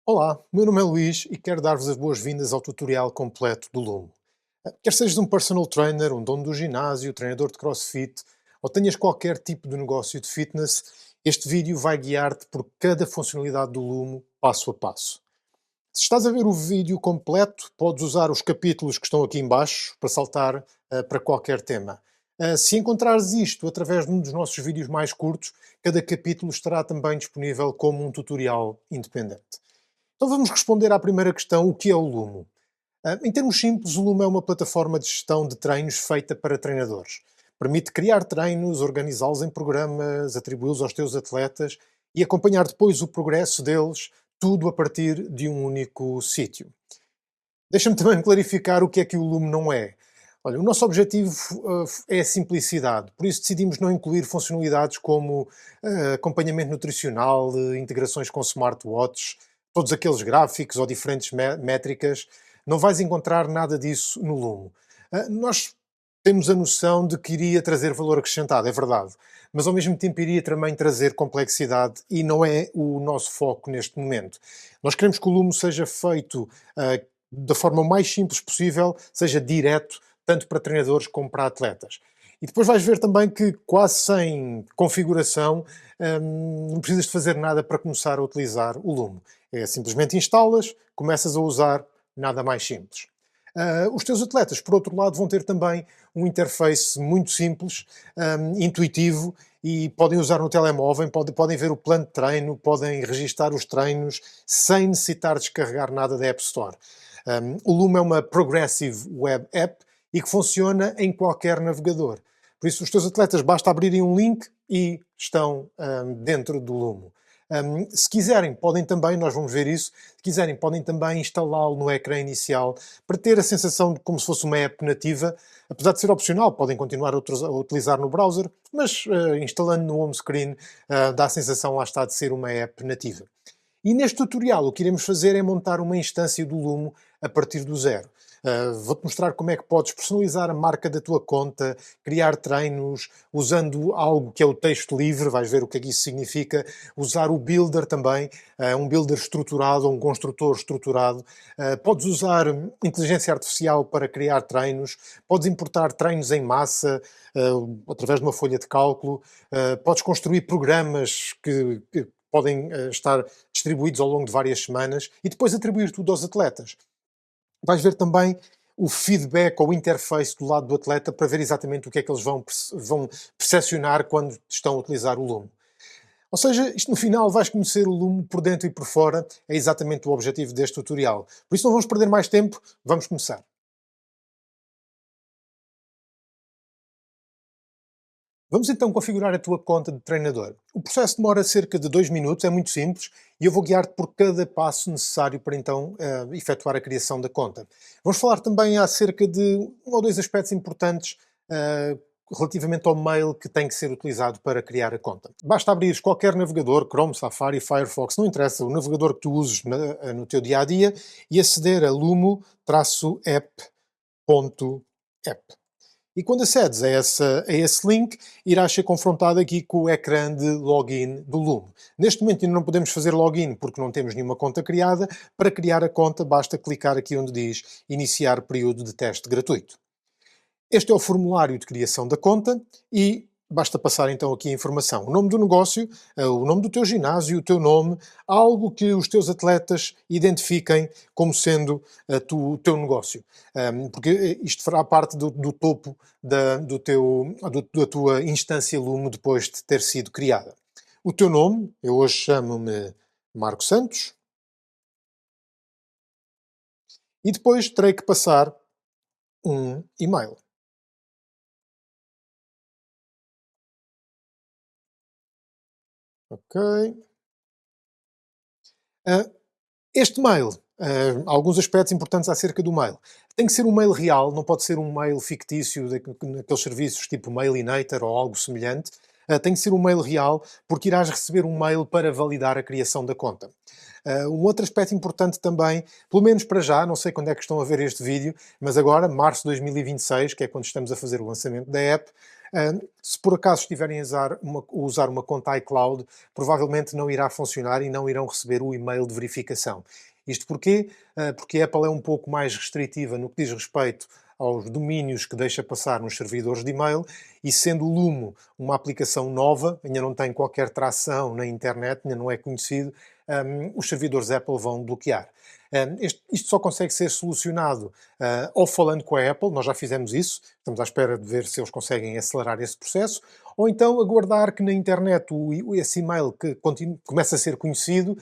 Olá, o meu nome é Luís e quero dar-vos as boas-vindas ao tutorial completo do Lumo. Quer sejas um personal trainer, um dono do ginásio, treinador de crossfit ou tenhas qualquer tipo de negócio de fitness, este vídeo vai guiar-te por cada funcionalidade do Lumo, passo a passo. Se estás a ver o vídeo completo, podes usar os capítulos que estão aqui em baixo para saltar para qualquer tema. Se encontrares isto através de um dos nossos vídeos mais curtos, cada capítulo estará também disponível como um tutorial independente. Então vamos responder à primeira questão: o que é o Lumo? Em termos simples, o Lumo é uma plataforma de gestão de treinos feita para treinadores. Permite criar treinos, organizá-los em programas, atribuí-los aos teus atletas e acompanhar depois o progresso deles, tudo a partir de um único sítio. Deixa-me também clarificar o que o Lumo não é. Olha, o nosso objetivo é a simplicidade, por isso decidimos não incluir funcionalidades como acompanhamento nutricional, integrações com smartwatches, todos aqueles gráficos ou diferentes métricas. Não vais encontrar nada disso no Lumo. Nós temos a noção de que iria trazer valor acrescentado, é verdade, mas ao mesmo tempo iria também trazer complexidade e não é o nosso foco neste momento. Nós queremos que o Lumo seja feito da forma mais simples possível, seja direto, tanto para treinadores como para atletas. E depois vais ver também que quase sem configuração não precisas de fazer nada para começar a utilizar o Lumo. É simplesmente instalas, começas a usar, nada mais simples. Os teus atletas, por outro lado, vão ter também um interface muito simples, intuitivo, e podem usar no telemóvel, podem ver o plano de treino, podem registar os treinos sem necessitar descarregar nada da App Store. O Lumo é uma Progressive Web App e que funciona em qualquer navegador. Por isso, os teus atletas basta abrirem um link e estão dentro do Lumo. Se quiserem, podem também, nós vamos ver isso, se quiserem, podem também instalá-lo no ecrã inicial para ter a sensação de como se fosse uma app nativa. Apesar de ser opcional, podem continuar a utilizar no browser, mas instalando no home screen dá a sensação, lá está, de ser uma app nativa. E neste tutorial o que iremos fazer é montar uma instância do Lumo a partir do zero. Vou-te mostrar como é que podes personalizar a marca da tua conta, criar treinos usando algo que é o texto livre, vais ver o que é que isso significa, usar o builder também, um builder estruturado, um construtor estruturado. Podes usar inteligência artificial para criar treinos, podes importar treinos em massa através de uma folha de cálculo, podes construir programas que podem estar distribuídos ao longo de várias semanas e depois atribuir tudo aos atletas. Vais ver também o feedback ou interface do lado do atleta para ver exatamente o que é que eles vão percepcionar quando estão a utilizar o Lumo. Ou seja, isto no final vais conhecer o Lumo por dentro e por fora, é exatamente o objetivo deste tutorial. Por isso não vamos perder mais tempo, vamos começar. Vamos então configurar a tua conta de treinador. O processo demora cerca de 2 minutos, é muito simples, e eu vou guiar-te por cada passo necessário para então efetuar a criação da conta. Vamos falar também acerca de um ou dois aspectos importantes relativamente ao mail que tem que ser utilizado para criar a conta. Basta abrir qualquer navegador, Chrome, Safari, Firefox, não interessa, o navegador que tu uses no teu dia-a-dia, e aceder a lumo-app.app. E quando acedes a esse link, irás ser confrontado aqui com o ecrã de login do Lumo. Neste momento ainda não podemos fazer login porque não temos nenhuma conta criada. Para criar a conta, basta clicar aqui onde diz iniciar período de teste gratuito. Este é o formulário de criação da conta e basta passar então aqui a informação. O nome do negócio, o nome do teu ginásio, o teu nome, algo que os teus atletas identifiquem como sendo o teu negócio. Porque isto fará parte do topo da tua instância Lumo depois de ter sido criada. O teu nome, eu hoje chamo-me Marco Santos, e depois terei que passar um e-mail. Ok. Ah, Este mail, alguns aspectos importantes acerca do mail. Tem que ser um mail real, não pode ser um mail fictício daqueles serviços tipo Mailinator ou algo semelhante. Tem que ser um mail real, porque irás receber um mail para validar a criação da conta. Um outro aspecto importante também, pelo menos para já, não sei quando é que estão a ver este vídeo, mas agora, março de 2026, que é quando estamos a fazer o lançamento da app, Se por acaso estiverem a usar uma conta iCloud, provavelmente não irá funcionar e não irão receber o e-mail de verificação. Isto porquê? Porque a Apple é um pouco mais restritiva no que diz respeito aos domínios que deixa passar nos servidores de e-mail e sendo o Lumo uma aplicação nova, ainda não tem qualquer tração na internet, ainda não é conhecido, os servidores Apple vão bloquear. Isto só consegue ser solucionado ou falando com a Apple, nós já fizemos isso, estamos à espera de ver se eles conseguem acelerar esse processo, ou então aguardar que na internet esse e-mail que comece a ser conhecido,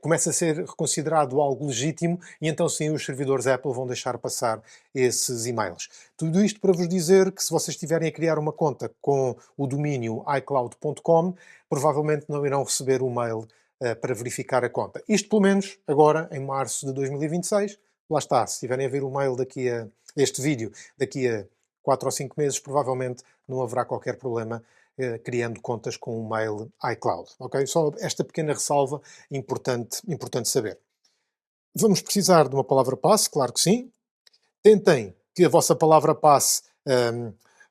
comece a ser considerado algo legítimo e então sim os servidores Apple vão deixar passar esses e-mails. Tudo isto para vos dizer que se vocês estiverem a criar uma conta com o domínio iCloud.com, provavelmente não irão receber o mail para verificar a conta. Isto pelo menos agora, em março de 2026. Lá está, se estiverem a ver o mail daqui a este vídeo, daqui a 4 ou 5 meses, provavelmente não haverá qualquer problema criando contas com o mail iCloud. Ok? Só esta pequena ressalva, importante saber. Vamos precisar de uma palavra passe, claro que sim. Tentem que a vossa palavra passe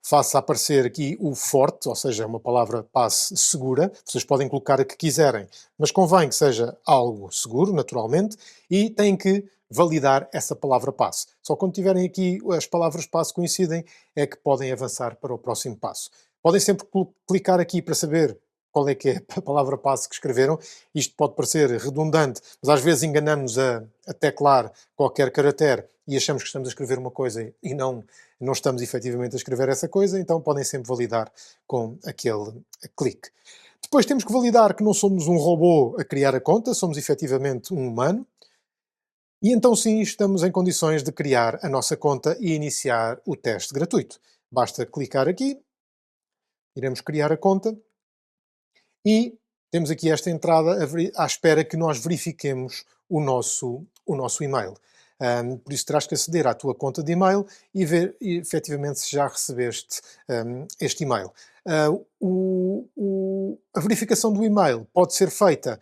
faça aparecer aqui o forte, ou seja, uma palavra passe segura. Vocês podem colocar a que quiserem, mas convém que seja algo seguro, naturalmente, e têm que validar essa palavra passe. Só quando tiverem aqui as palavras passe coincidem é que podem avançar para o próximo passo. Podem sempre clicar aqui para saber qual é que é a palavra passe que escreveram. Isto pode parecer redundante, mas às vezes enganamos a teclar qualquer caractere e achamos que estamos a escrever uma coisa e não estamos efetivamente a escrever essa coisa, então podem sempre validar com aquele clique. Depois temos que validar que não somos um robô a criar a conta, somos efetivamente um humano. E então sim, estamos em condições de criar a nossa conta e iniciar o teste gratuito. Basta clicar aqui, iremos criar a conta e temos aqui esta entrada à espera que nós verifiquemos o nosso e-mail. Por isso terás que aceder à tua conta de e-mail e ver efetivamente se já recebeste este e-mail. A verificação do e-mail pode ser feita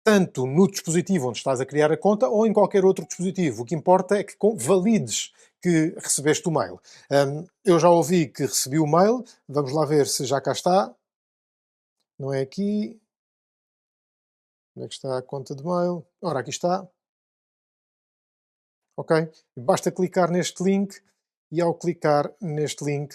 tanto no dispositivo onde estás a criar a conta ou em qualquer outro dispositivo. O que importa é que valides que recebeste o mail. Eu já ouvi que recebi o mail, vamos lá ver se já cá está. Não é aqui. Onde é que está a conta de mail? Ora, aqui está. Ok? Basta clicar neste link e ao clicar neste link,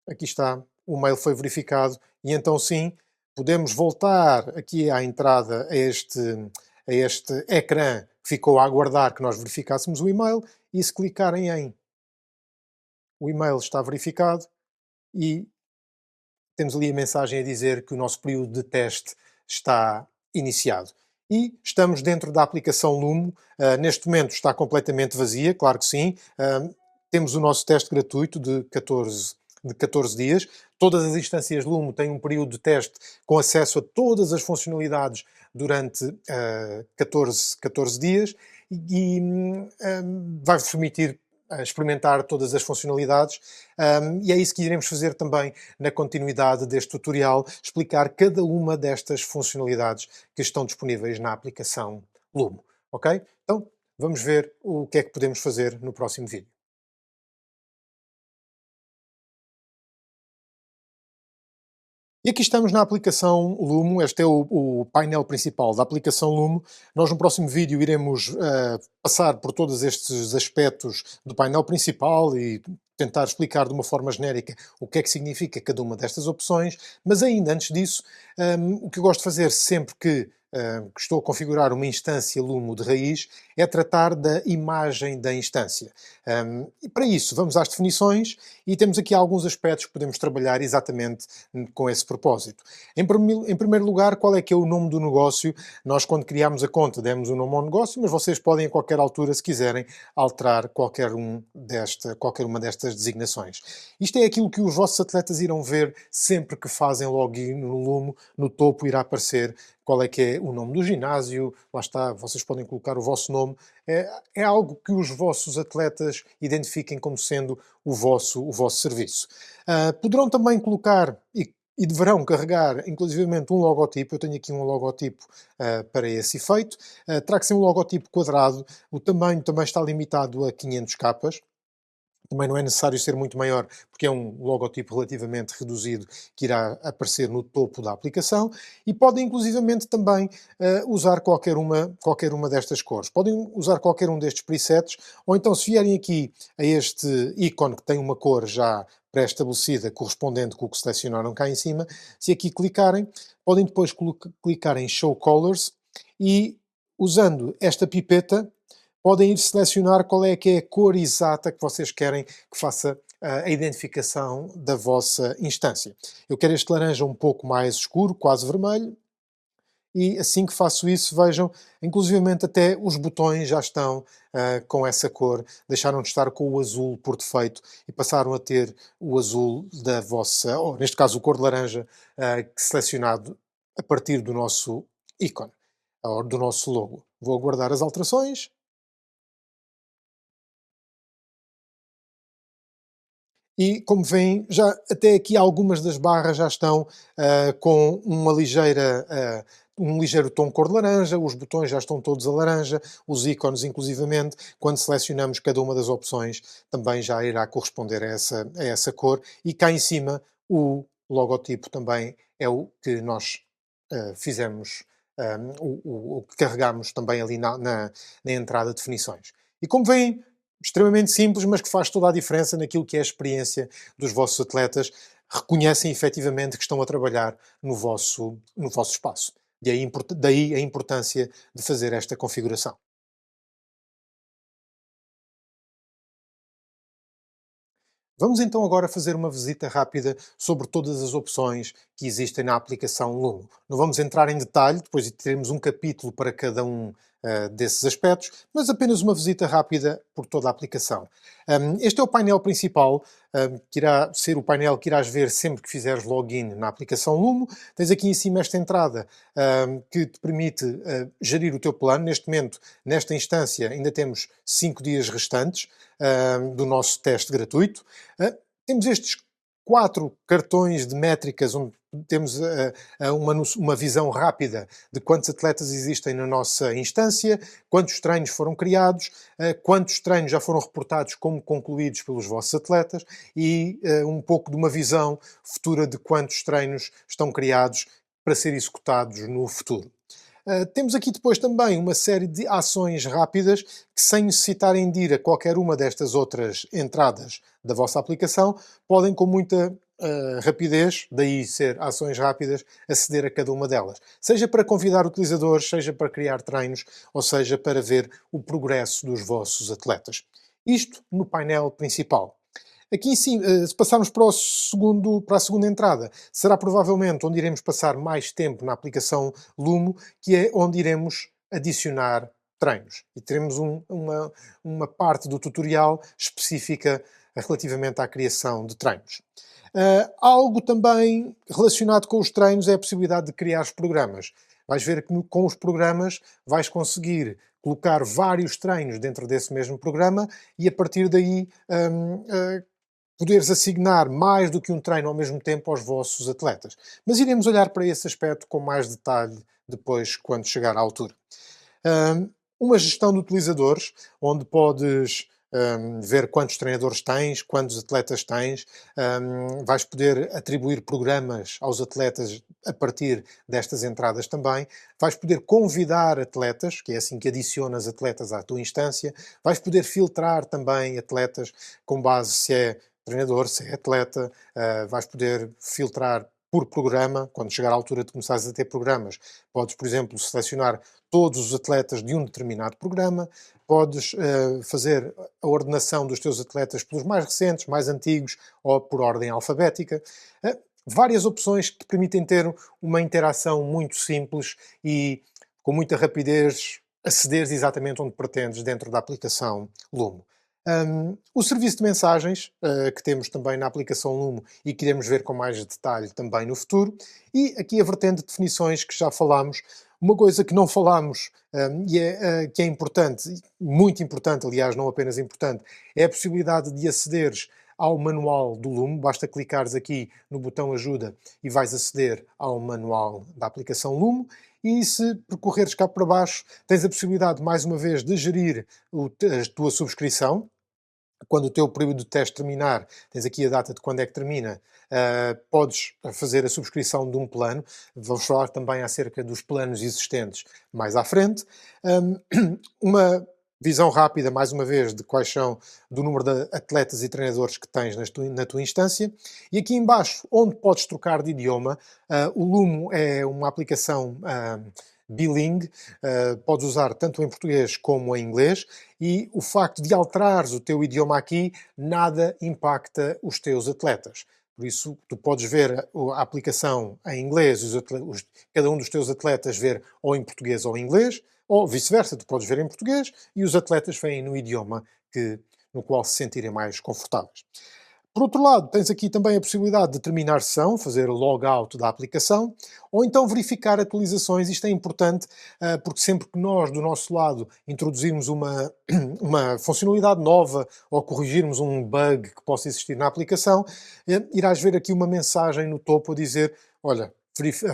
aqui está, o mail foi verificado e então sim, podemos voltar aqui à entrada a este ecrã que ficou a aguardar que nós verificássemos o e-mail e se clicarem em o e-mail está verificado e temos ali a mensagem a dizer que o nosso período de teste está iniciado. E estamos dentro da aplicação Lumo. Neste momento está completamente vazia, claro que sim. Temos o nosso teste gratuito de 14 dias. Todas as instâncias Lumo têm um período de teste com acesso a todas as funcionalidades durante 14 dias e vai-vos permitir experimentar todas as funcionalidades e é isso que iremos fazer também na continuidade deste tutorial, explicar cada uma destas funcionalidades que estão disponíveis na aplicação Lumo, ok? Então, vamos ver o que é que podemos fazer no próximo vídeo. E aqui estamos na aplicação Lumo, este é o painel principal da aplicação Lumo. Nós no próximo vídeo iremos passar por todos estes aspectos do painel principal e tentar explicar de uma forma genérica o que é que significa cada uma destas opções, mas ainda antes disso, o que eu gosto de fazer sempre que estou a configurar uma instância Lumo de raiz é tratar da imagem da instância. E para isso, vamos às definições e temos aqui alguns aspectos que podemos trabalhar exatamente com esse propósito. Em primeiro lugar, qual é que é o nome do negócio? Nós, quando criámos a conta, demos o nome ao negócio, mas vocês podem, a qualquer altura, se quiserem, alterar qualquer uma destas designações. Isto é aquilo que os vossos atletas irão ver sempre que fazem login no Lumo. No topo irá aparecer qual é que é o nome do ginásio, lá está, vocês podem colocar o vosso nome. É algo que os vossos atletas identifiquem como sendo o vosso serviço. Poderão também colocar e deverão carregar, inclusivamente, um logotipo. Eu tenho aqui um logotipo para esse efeito. Terá que ser um logotipo quadrado. O tamanho também está limitado a 500 capas. Também não é necessário ser muito maior, porque é um logotipo relativamente reduzido que irá aparecer no topo da aplicação e podem inclusivamente também usar qualquer uma destas cores. Podem usar qualquer um destes presets, ou então se vierem aqui a este ícone que tem uma cor já pré-estabelecida, correspondente com o que selecionaram cá em cima, se aqui clicarem, podem depois clicar em Show Colors e, usando esta pipeta, podem ir selecionar qual é que é a cor exata que vocês querem que faça a identificação da vossa instância. Eu quero este laranja um pouco mais escuro, quase vermelho, e assim que faço isso, vejam, inclusivamente até os botões já estão com essa cor, deixaram de estar com o azul por defeito e passaram a ter o azul da vossa, ou neste caso o cor de laranja, selecionado a partir do nosso ícone, ou do nosso logo. Vou aguardar as alterações. E, como veem, já até aqui algumas das barras já estão com um ligeiro tom cor de laranja, os botões já estão todos a laranja, os ícones inclusivamente, quando selecionamos cada uma das opções, também já irá corresponder a essa cor. E cá em cima, o logotipo também é o que nós fizemos, o que carregamos também ali na entrada de definições. E como veem, extremamente simples, mas que faz toda a diferença naquilo que é a experiência dos vossos atletas. Reconhecem efetivamente que estão a trabalhar no vosso espaço. Daí a importância de fazer esta configuração. Vamos então agora fazer uma visita rápida sobre todas as opções que existem na aplicação Lumo. Não vamos entrar em detalhe, depois teremos um capítulo para cada um desses aspectos, mas apenas uma visita rápida por toda a aplicação. Este é o painel principal, que irá ser o painel que irás ver sempre que fizeres login na aplicação Lumo. Tens aqui em cima esta entrada que te permite gerir o teu plano. Neste momento, nesta instância, ainda temos 5 dias restantes do nosso teste gratuito. Temos estes 4 cartões de métricas, onde temos uma visão rápida de quantos atletas existem na nossa instância, quantos treinos foram criados, quantos treinos já foram reportados como concluídos pelos vossos atletas e um pouco de uma visão futura de quantos treinos estão criados para ser executados no futuro. Temos aqui depois também uma série de ações rápidas que, sem necessitarem de ir a qualquer uma destas outras entradas da vossa aplicação, podem com muita rapidez, daí ser ações rápidas, aceder a cada uma delas. Seja para convidar utilizadores, seja para criar treinos, ou seja para ver o progresso dos vossos atletas. Isto no painel principal. Aqui em cima, se passarmos para a segunda entrada, será provavelmente onde iremos passar mais tempo na aplicação Lumo, que é onde iremos adicionar treinos. E teremos uma parte do tutorial específica relativamente à criação de treinos. Algo também relacionado com os treinos é a possibilidade de criar os programas. Vais ver que com os programas vais conseguir colocar vários treinos dentro desse mesmo programa e a partir daí poderes assignar mais do que um treino ao mesmo tempo aos vossos atletas. Mas iremos olhar para esse aspecto com mais detalhe depois, quando chegar à altura. Uma gestão de utilizadores, onde podes ver quantos treinadores tens, quantos atletas tens, vais poder atribuir programas aos atletas a partir destas entradas também, vais poder convidar atletas, que é assim que adicionas atletas à tua instância, vais poder filtrar também atletas com base se é treinador, se é atleta, vais poder filtrar por programa, quando chegar à altura de começares a ter programas, podes, por exemplo, selecionar todos os atletas de um determinado programa, podes fazer a ordenação dos teus atletas pelos mais recentes, mais antigos ou por ordem alfabética. Várias opções que te permitem ter uma interação muito simples e com muita rapidez acederes exatamente onde pretendes dentro da aplicação Lumo. O serviço de mensagens, que temos também na aplicação Lumo e que iremos ver com mais detalhe também no futuro. E aqui a vertente de definições que já falámos. Uma coisa que não falámos que é importante, muito importante, aliás, não apenas importante, é a possibilidade de acederes ao manual do Lumo. Basta clicares aqui no botão ajuda e vais aceder ao manual da aplicação Lumo. E se percorreres cá para baixo, tens a possibilidade, mais uma vez, de gerir a tua subscrição. Quando o teu período de teste terminar, tens aqui a data de quando é que termina, podes fazer a subscrição de um plano. Vamos falar também acerca dos planos existentes mais à frente. Um, uma visão rápida, mais uma vez, de quais são do número de atletas e treinadores que tens na tua instância. E aqui embaixo, onde podes trocar de idioma, o Lumo é uma aplicação bilingue, podes usar tanto em português como em inglês, e o facto de alterares o teu idioma aqui nada impacta os teus atletas. Por isso, tu podes ver a aplicação em inglês, cada um dos teus atletas ver ou em português ou em inglês, ou vice-versa, tu podes ver em português e os atletas veem no idioma no qual se sentirem mais confortáveis. Por outro lado, tens aqui também a possibilidade de terminar sessão, fazer logout da aplicação, ou então verificar atualizações. Isto é importante porque sempre que nós, do nosso lado, introduzirmos uma funcionalidade nova ou corrigirmos um bug que possa existir na aplicação, irás ver aqui uma mensagem no topo a dizer: olha,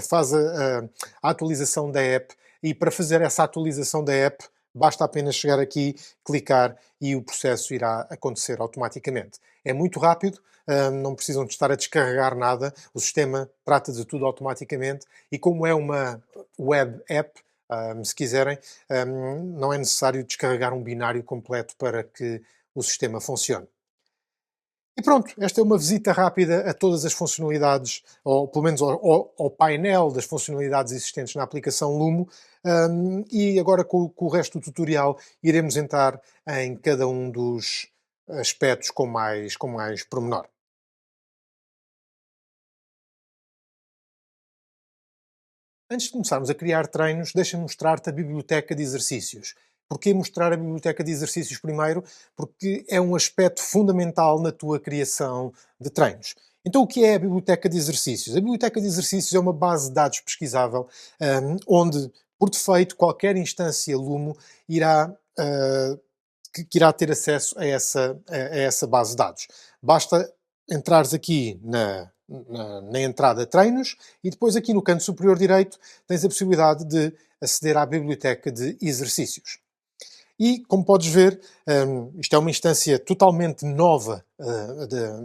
faz a atualização da app, e para fazer essa atualização da app, basta apenas chegar aqui, clicar e o processo irá acontecer automaticamente. É muito rápido, não precisam de estar a descarregar nada, o sistema trata de tudo automaticamente e, como é uma web app, se quiserem, não é necessário descarregar um binário completo para que o sistema funcione. E pronto, esta é uma visita rápida a todas as funcionalidades, ou pelo menos ao painel das funcionalidades existentes na aplicação Lumo, e agora com o resto do tutorial iremos entrar em cada um dos aspectos com mais pormenor. Antes de começarmos a criar treinos, deixa-me mostrar-te a biblioteca de exercícios. Porquê mostrar a biblioteca de exercícios primeiro? Porque é um aspecto fundamental na tua criação de treinos. Então, o que é a biblioteca de exercícios? A biblioteca de exercícios é uma base de dados pesquisável, onde, por defeito, qualquer instância Lumo irá, que irá ter acesso a essa base de dados. Basta entrares aqui na entrada treinos e depois aqui no canto superior direito tens a possibilidade de aceder à biblioteca de exercícios. E, como podes ver, isto é uma instância totalmente nova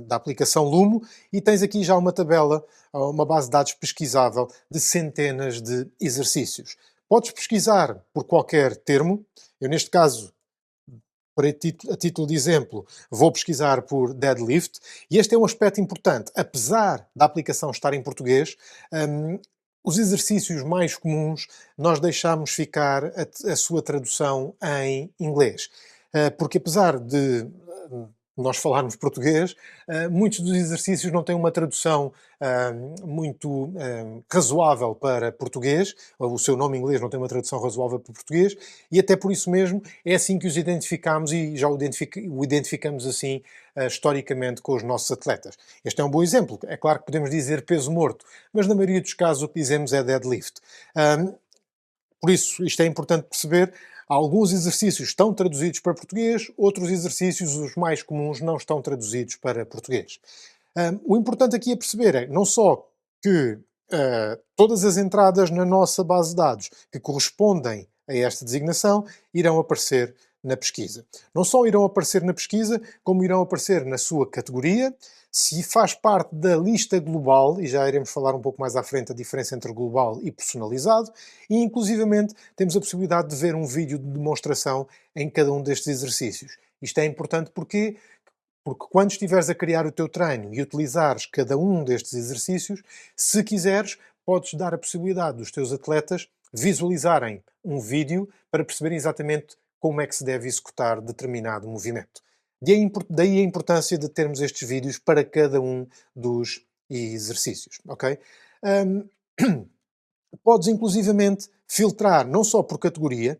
da aplicação Lumo e tens aqui já uma tabela, uma base de dados pesquisável de centenas de exercícios. Podes pesquisar por qualquer termo. Eu, neste caso, a título de exemplo, vou pesquisar por deadlift, e este é um aspecto importante. Apesar da aplicação estar em português, os exercícios mais comuns nós deixamos ficar a sua tradução em inglês. Porque apesar de nós falarmos português, muitos dos exercícios não têm uma tradução muito razoável para português, ou o seu nome em inglês não tem uma tradução razoável para português, e até por isso mesmo é assim que os identificamos e já o identificamos assim historicamente com os nossos atletas. Este é um bom exemplo. É claro que podemos dizer peso morto, mas na maioria dos casos o que dizemos é deadlift. Por isso, isto é importante perceber. Alguns exercícios estão traduzidos para português, outros exercícios, os mais comuns, não estão traduzidos para português. O importante aqui a perceber é não só que todas as entradas na nossa base de dados que correspondem a esta designação irão aparecer na pesquisa. Não só irão aparecer na pesquisa, como irão aparecer na sua categoria, se faz parte da lista global, e já iremos falar um pouco mais à frente a diferença entre global e personalizado, e inclusivamente temos a possibilidade de ver um vídeo de demonstração em cada um destes exercícios. Isto é importante porque quando estiveres a criar o teu treino e utilizares cada um destes exercícios, se quiseres, podes dar a possibilidade dos teus atletas visualizarem um vídeo para perceberem exatamente como é que se deve executar determinado movimento. Daí a importância de termos estes vídeos para cada um dos exercícios, ok? Um, Podes inclusivamente filtrar não só por categoria,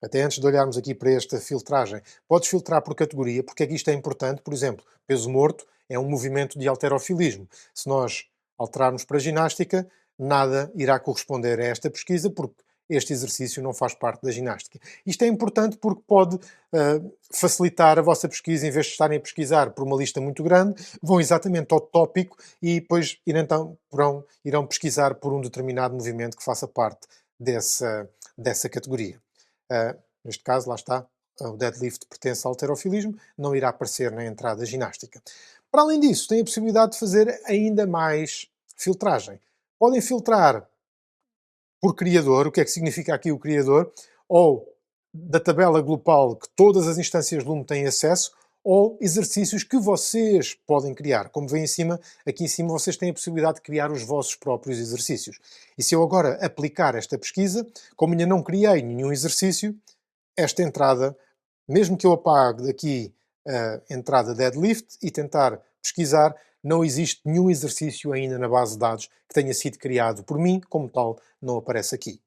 até antes de olharmos aqui para esta filtragem, podes filtrar por categoria, porque é que isto é importante. Por exemplo, peso morto é um movimento de halterofilismo. Se nós alterarmos para ginástica, nada irá corresponder a esta pesquisa, porque este exercício não faz parte da ginástica. Isto é importante porque pode facilitar a vossa pesquisa. Em vez de estarem a pesquisar por uma lista muito grande, vão exatamente ao tópico e depois irão pesquisar por um determinado movimento que faça parte dessa categoria. Neste caso, lá está, o deadlift pertence ao halterofilismo, não irá aparecer na entrada ginástica. Para além disso, tem a possibilidade de fazer ainda mais filtragem. Podem filtrar por criador. O que é que significa aqui o criador? Ou da tabela global que todas as instâncias Lume têm acesso, ou exercícios que vocês podem criar. Como vem em cima, aqui em cima vocês têm a possibilidade de criar os vossos próprios exercícios. E se eu agora aplicar esta pesquisa, como ainda não criei nenhum exercício, esta entrada, mesmo que eu apague daqui a entrada deadlift e tentar pesquisar, não existe nenhum exercício ainda na base de dados que tenha sido criado por mim, como tal, não aparece aqui.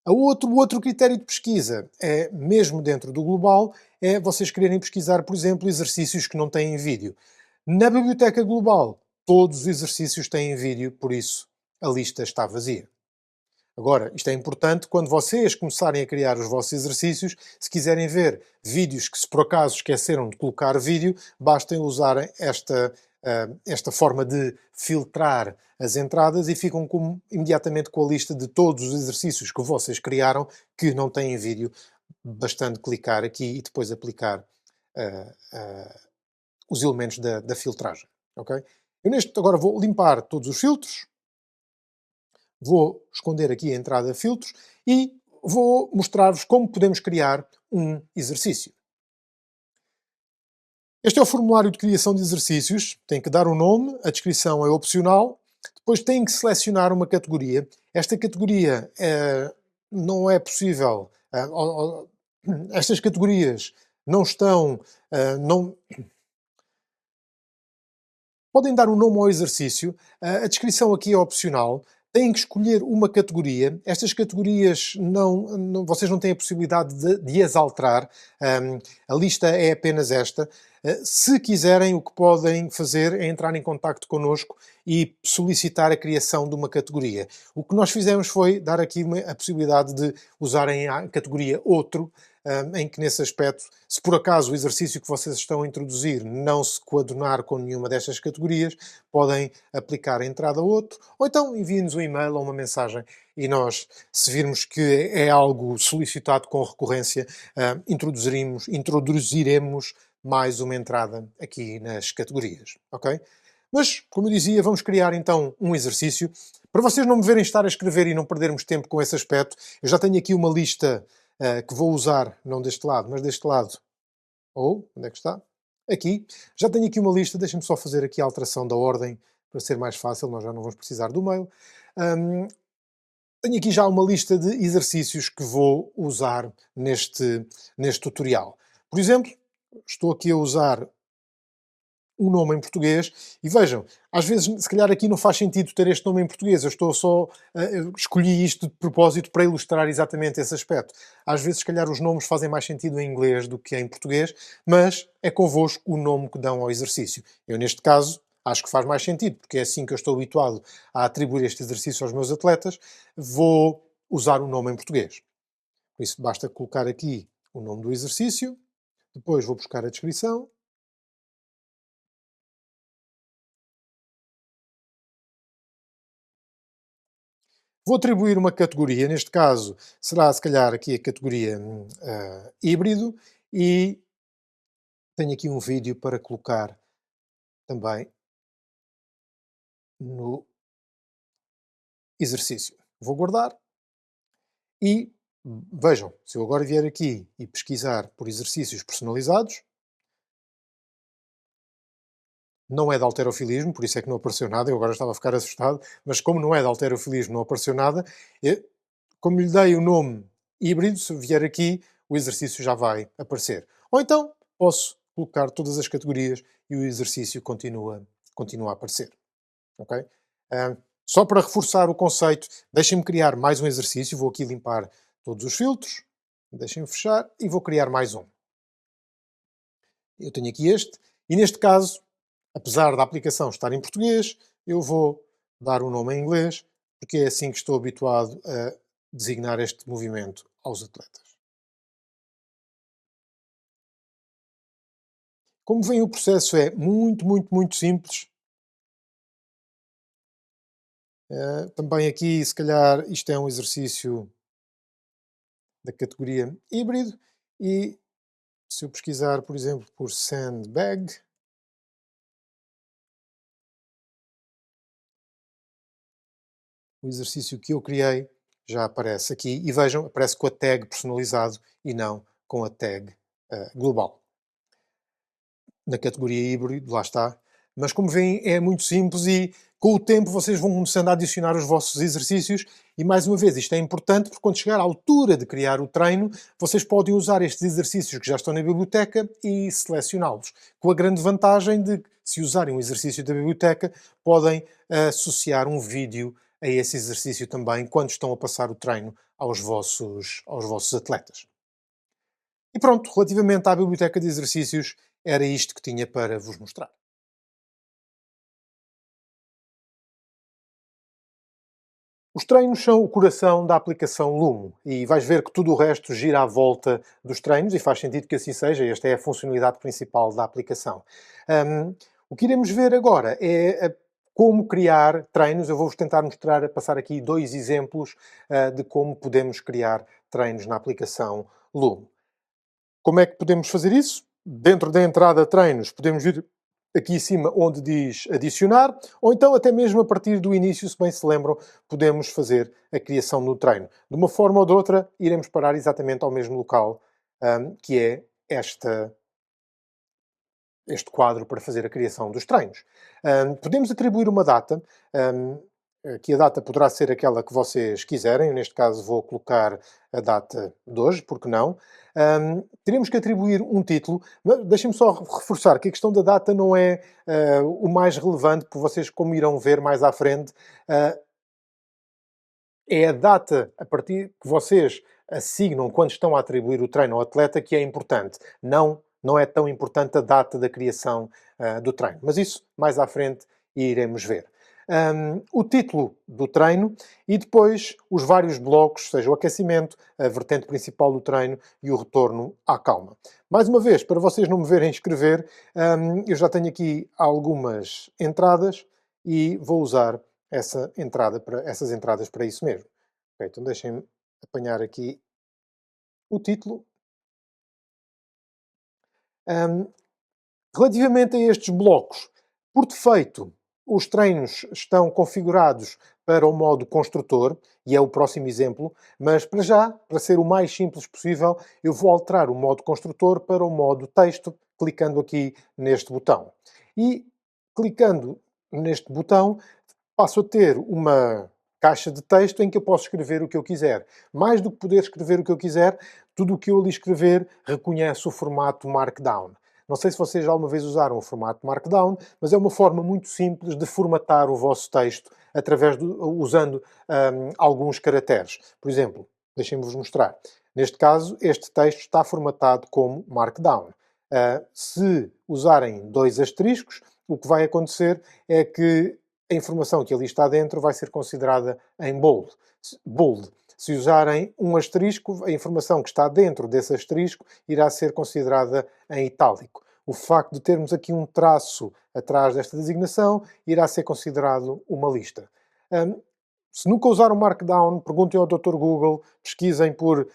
O outro critério de pesquisa é, mesmo dentro do global, é vocês quererem pesquisar, por exemplo, exercícios que não têm vídeo. Na biblioteca global, todos os exercícios têm vídeo, por isso a lista está vazia. Agora, isto é importante quando vocês começarem a criar os vossos exercícios. Se quiserem ver vídeos que, se por acaso esqueceram de colocar vídeo, bastem usarem esta forma de filtrar as entradas e ficam imediatamente com a lista de todos os exercícios que vocês criaram que não têm vídeo. Bastante clicar aqui e depois aplicar os elementos da filtragem. Okay? Agora vou limpar todos os filtros. Vou esconder aqui a entrada filtros e vou mostrar-vos como podemos criar um exercício. Este é o formulário de criação de exercícios. Tem que dar um nome, a descrição é opcional. Depois tem que selecionar uma categoria. Esta categoria não é possível. Estas categorias não estão. Não, podem dar um nome ao exercício. A descrição aqui é opcional. Têm que escolher uma categoria. Estas categorias vocês não têm a possibilidade de as alterar. A lista é apenas esta. Se quiserem, o que podem fazer é entrar em contacto connosco e solicitar a criação de uma categoria. O que nós fizemos foi dar aqui a possibilidade de usarem a categoria outro, em que nesse aspecto, se por acaso o exercício que vocês estão a introduzir não se coadunar com nenhuma destas categorias, podem aplicar a entrada outro, ou então enviem-nos um e-mail ou uma mensagem e nós, se virmos que é algo solicitado com recorrência, introduziremos mais uma entrada aqui nas categorias, ok? Mas, como eu dizia, vamos criar então um exercício. Para vocês não me verem estar a escrever e não perdermos tempo com esse aspecto, eu já tenho aqui uma lista que vou usar, não deste lado, mas deste lado. Ou, onde é que está? Aqui. Já tenho aqui uma lista, deixem-me só fazer aqui a alteração da ordem para ser mais fácil, nós já não vamos precisar do mail. Tenho aqui já uma lista de exercícios que vou usar neste tutorial. Por exemplo, estou aqui a usar um nome em português e vejam, às vezes se calhar aqui não faz sentido ter este nome em português, eu estou só, eu escolhi isto de propósito para ilustrar exatamente esse aspecto. Às vezes se calhar os nomes fazem mais sentido em inglês do que em português, mas é convosco o nome que dão ao exercício. Eu neste caso acho que faz mais sentido, porque é assim que eu estou habituado a atribuir este exercício aos meus atletas, vou usar o nome em português. Por isso basta colocar aqui o nome do exercício, depois vou buscar a descrição. Vou atribuir uma categoria, neste caso será se calhar aqui a categoria híbrido e tenho aqui um vídeo para colocar também no exercício. Vou guardar e vejam, se eu agora vier aqui e pesquisar por exercícios personalizados, não é de halterofilismo, por isso é que não apareceu nada, eu agora estava a ficar assustado, mas como não é de halterofilismo, não apareceu nada, como lhe dei o nome híbrido, se vier aqui, o exercício já vai aparecer. Ou então, posso colocar todas as categorias e o exercício continua a aparecer. Ok? Só para reforçar o conceito, deixem-me criar mais um exercício. Vou aqui limpar todos os filtros. Deixem-me fechar e vou criar mais um. Eu tenho aqui este. E neste caso, apesar da aplicação estar em português, eu vou dar um nome em inglês, porque é assim que estou habituado a designar este movimento aos atletas. Como vem, o processo é muito, muito, muito simples. Também aqui, se calhar, isto é um exercício da categoria híbrido e Se eu pesquisar, por exemplo, por sandbag, o exercício que eu criei já aparece aqui. E vejam, aparece com a tag personalizado e não com a tag global. Na categoria híbrido, lá está. Mas como veem, é muito simples e com o tempo vocês vão começando a adicionar os vossos exercícios e mais uma vez isto é importante porque quando chegar à altura de criar o treino, vocês podem usar estes exercícios que já estão na biblioteca e selecioná-los. Com a grande vantagem de, se usarem um exercício da biblioteca, podem associar um vídeo a esse exercício também quando estão a passar o treino aos vossos atletas. E pronto, relativamente à biblioteca de exercícios, era isto que tinha para vos mostrar. Os treinos são o coração da aplicação Lumo e vais ver que tudo o resto gira à volta dos treinos e faz sentido que assim seja. Esta é a funcionalidade principal da aplicação. O que iremos ver agora é como criar treinos. Eu vou-vos tentar mostrar, passar aqui dois exemplos de como podemos criar treinos na aplicação Lumo. Como é que podemos fazer isso? Dentro da entrada treinos, podemos vir aqui em cima onde diz adicionar, ou então até mesmo a partir do início, se bem se lembram, podemos fazer a criação do treino. De uma forma ou de outra, iremos parar exatamente ao mesmo local, que é este quadro para fazer a criação dos treinos. Podemos atribuir uma data, que a data poderá ser aquela que vocês quiserem, neste caso vou colocar a data de hoje, porque não. Teremos que atribuir um título, mas deixem-me só reforçar que a questão da data não é o mais relevante, porque vocês, como irão ver mais à frente, é a data a partir que vocês assignam quando estão a atribuir o treino ao atleta que é importante. Não é tão importante a data da criação do treino. Mas isso mais à frente iremos ver. O título do treino e depois os vários blocos, seja o aquecimento, a vertente principal do treino e o retorno à calma. Mais uma vez, para vocês não me verem escrever, eu já tenho aqui algumas entradas e vou usar essas entradas para isso mesmo. Ok, então deixem-me apanhar aqui o título. Um, Relativamente a estes blocos, por defeito, os treinos estão configurados para o modo construtor, e é o próximo exemplo, mas para já, para ser o mais simples possível, eu vou alterar o modo construtor para o modo texto, clicando aqui neste botão. E clicando neste botão, passo a ter uma caixa de texto em que eu posso escrever o que eu quiser. Mais do que poder escrever o que eu quiser, tudo o que eu ali escrever reconhece o formato Markdown. Não sei se vocês já alguma vez usaram o formato Markdown, mas é uma forma muito simples de formatar o vosso texto usando alguns caracteres. Por exemplo, deixem-me-vos mostrar. Neste caso, este texto está formatado como Markdown. Se usarem dois asteriscos, o que vai acontecer é que a informação que ali está dentro vai ser considerada em bold. Se usarem um asterisco, a informação que está dentro desse asterisco irá ser considerada em itálico. O facto de termos aqui um traço atrás desta designação irá ser considerado uma lista. Se nunca usaram Markdown, perguntem ao Dr. Google, pesquisem por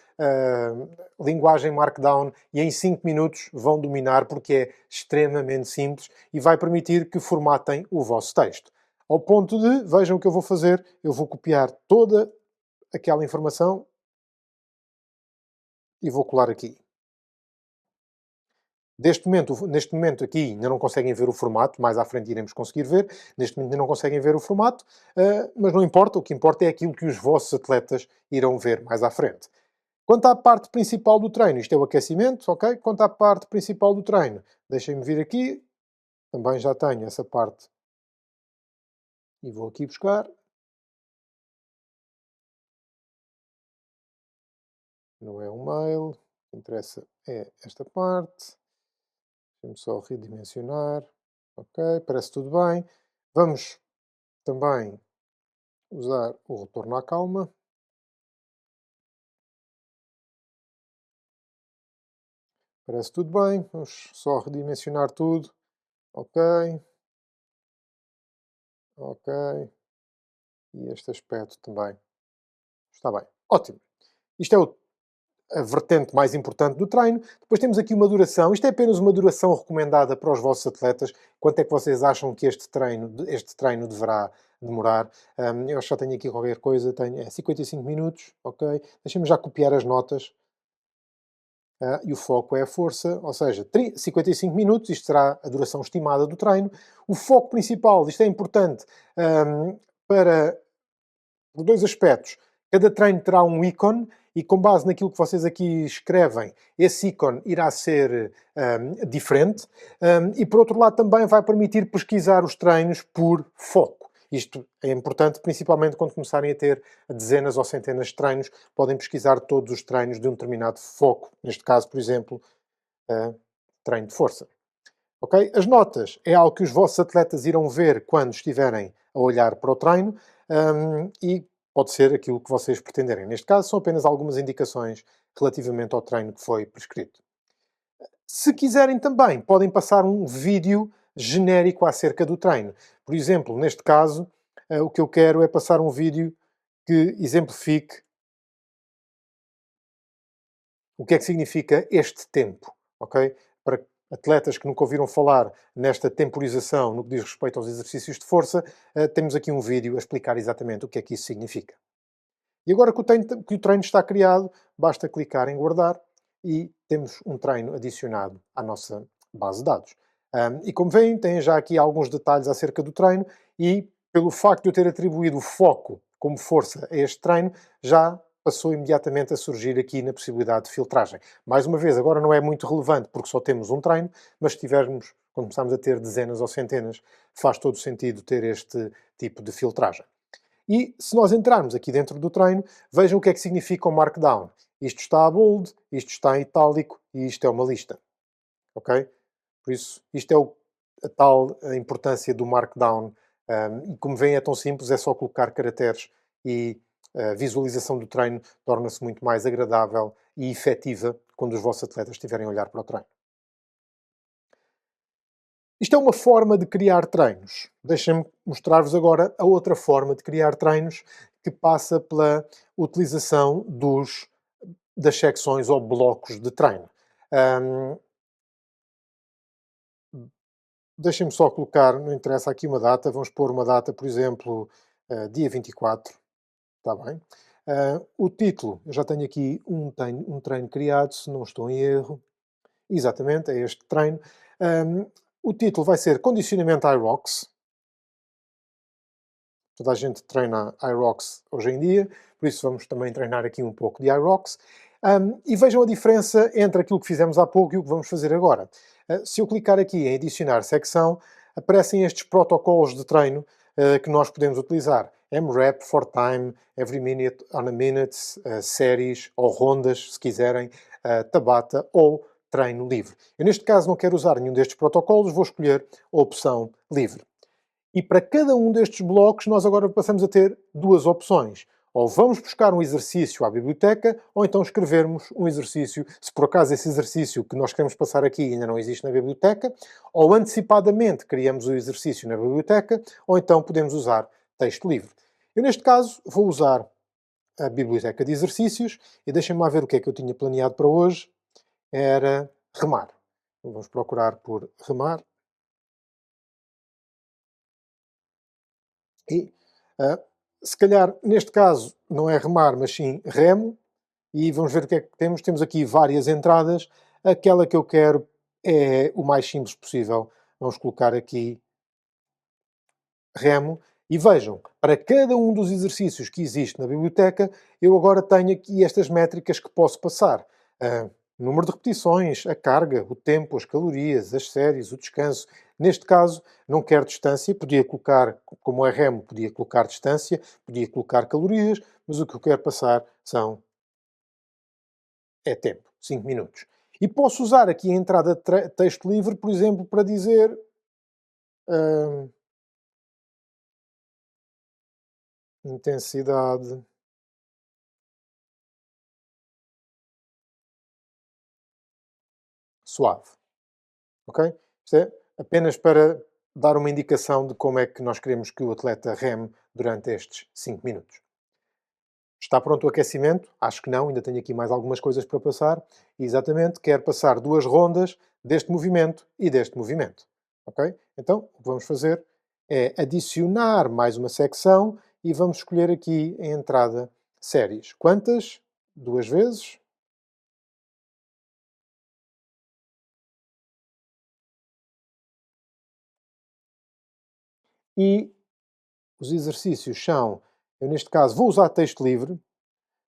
linguagem Markdown e em 5 minutos vão dominar porque é extremamente simples e vai permitir que formatem o vosso texto. Ao ponto de, vejam o que eu vou fazer, eu vou copiar toda aquela informação e vou colar aqui. Neste momento aqui ainda não conseguem ver o formato, mais à frente iremos conseguir ver. Neste momento ainda não conseguem ver o formato, mas não importa, o que importa é aquilo que os vossos atletas irão ver mais à frente. Quanto à parte principal do treino, isto é o aquecimento, ok? Quanto à parte principal do treino, deixem-me vir aqui, também já tenho essa parte e vou aqui buscar. Não é um mail, o que interessa é esta parte. Deixa-me só redimensionar. Ok, parece tudo bem. Vamos também usar o retorno à calma. Parece tudo bem. Vamos só redimensionar tudo. Ok, ok. E este aspecto também está bem. Ótimo. Isto é a vertente mais importante do treino. Depois temos aqui uma duração. Isto é apenas uma duração recomendada para os vossos atletas. Quanto é que vocês acham que este treino deverá demorar? Eu já tenho aqui qualquer coisa. Tenho 55 minutos, ok? Deixem-me já copiar as notas. E o foco é a força, ou seja, 55 minutos, isto será a duração estimada do treino. O foco principal, isto é importante para dois aspectos. Cada treino terá um ícone e, com base naquilo que vocês aqui escrevem, esse ícone irá ser diferente. E, por outro lado, também vai permitir pesquisar os treinos por foco. Isto é importante, principalmente quando começarem a ter dezenas ou centenas de treinos, podem pesquisar todos os treinos de um determinado foco. Neste caso, por exemplo, treino de força. Okay? As notas é algo que os vossos atletas irão ver quando estiverem a olhar para o treino e pode ser aquilo que vocês pretenderem. Neste caso, são apenas algumas indicações relativamente ao treino que foi prescrito. Se quiserem também, podem passar um vídeo genérico acerca do treino. Por exemplo, neste caso, o que eu quero é passar um vídeo que exemplifique o que é que significa este tempo, ok? Para atletas que nunca ouviram falar nesta temporização no que diz respeito aos exercícios de força, temos aqui um vídeo a explicar exatamente o que é que isso significa. E agora que o treino está criado, basta clicar em guardar e temos um treino adicionado à nossa base de dados. E como veem, tem já aqui alguns detalhes acerca do treino e pelo facto de eu ter atribuído o foco como força a este treino, já passou imediatamente a surgir aqui na possibilidade de filtragem. Mais uma vez, agora não é muito relevante porque só temos um treino, mas se tivermos, quando começarmos a ter dezenas ou centenas, faz todo o sentido ter este tipo de filtragem. E se nós entrarmos aqui dentro do treino, vejam o que é que significa o Markdown. Isto está a bold, isto está em itálico e isto é uma lista. Ok? Por isso, isto é a tal importância do Markdown. E como veem, é tão simples, é só colocar caracteres e a visualização do treino torna-se muito mais agradável e efetiva quando os vossos atletas estiverem a olhar para o treino. Isto é uma forma de criar treinos. Deixem-me mostrar-vos agora a outra forma de criar treinos que passa pela utilização das secções ou blocos de treino. Deixem-me só colocar, não interessa aqui uma data, vamos pôr uma data, por exemplo, dia 24, está bem? O título, eu já tenho aqui um treino criado, se não estou em erro. Exatamente, é este treino. O título vai ser Condicionamento iROX. Toda a gente treina iROX hoje em dia, por isso vamos também treinar aqui um pouco de iROX. E vejam a diferença entre aquilo que fizemos há pouco e o que vamos fazer agora. Se eu clicar aqui em adicionar secção, aparecem estes protocolos de treino que nós podemos utilizar. MRAP, for time, every minute on a minute, séries ou rondas, se quiserem, Tabata ou treino livre. Eu neste caso não quero usar nenhum destes protocolos, vou escolher a opção livre. E para cada um destes blocos, nós agora passamos a ter duas opções. Ou vamos buscar um exercício à biblioteca, ou então escrevermos um exercício, se por acaso esse exercício que nós queremos passar aqui ainda não existe na biblioteca, ou antecipadamente criamos o exercício na biblioteca, ou então podemos usar texto livre. Eu, neste caso, vou usar a biblioteca de exercícios e deixem-me lá ver o que é que eu tinha planeado para hoje. Era remar. Vamos procurar por remar. E, se calhar, neste caso, não é remar, mas sim remo. E vamos ver o que é que temos. Temos aqui várias entradas. Aquela que eu quero é o mais simples possível. Vamos colocar aqui remo. E vejam, para cada um dos exercícios que existe na biblioteca, eu agora tenho aqui estas métricas que posso passar. O número de repetições, a carga, o tempo, as calorias, as séries, o descanso. Neste caso, não quero distância, podia colocar, como é remo, podia colocar distância, podia colocar calorias, mas o que eu quero passar é tempo, 5 minutos. E posso usar aqui a entrada de texto livre, por exemplo, para dizer intensidade suave. Ok? Isto é apenas para dar uma indicação de como é que nós queremos que o atleta reme durante estes 5 minutos. Está pronto o aquecimento? Acho que não, ainda tenho aqui mais algumas coisas para passar. Exatamente, quero passar 2 rondas deste movimento e deste movimento. Ok? Então, o que vamos fazer é adicionar mais uma secção e vamos escolher aqui a entrada séries. Quantas? 2 vezes. E os exercícios são, eu neste caso vou usar texto livre,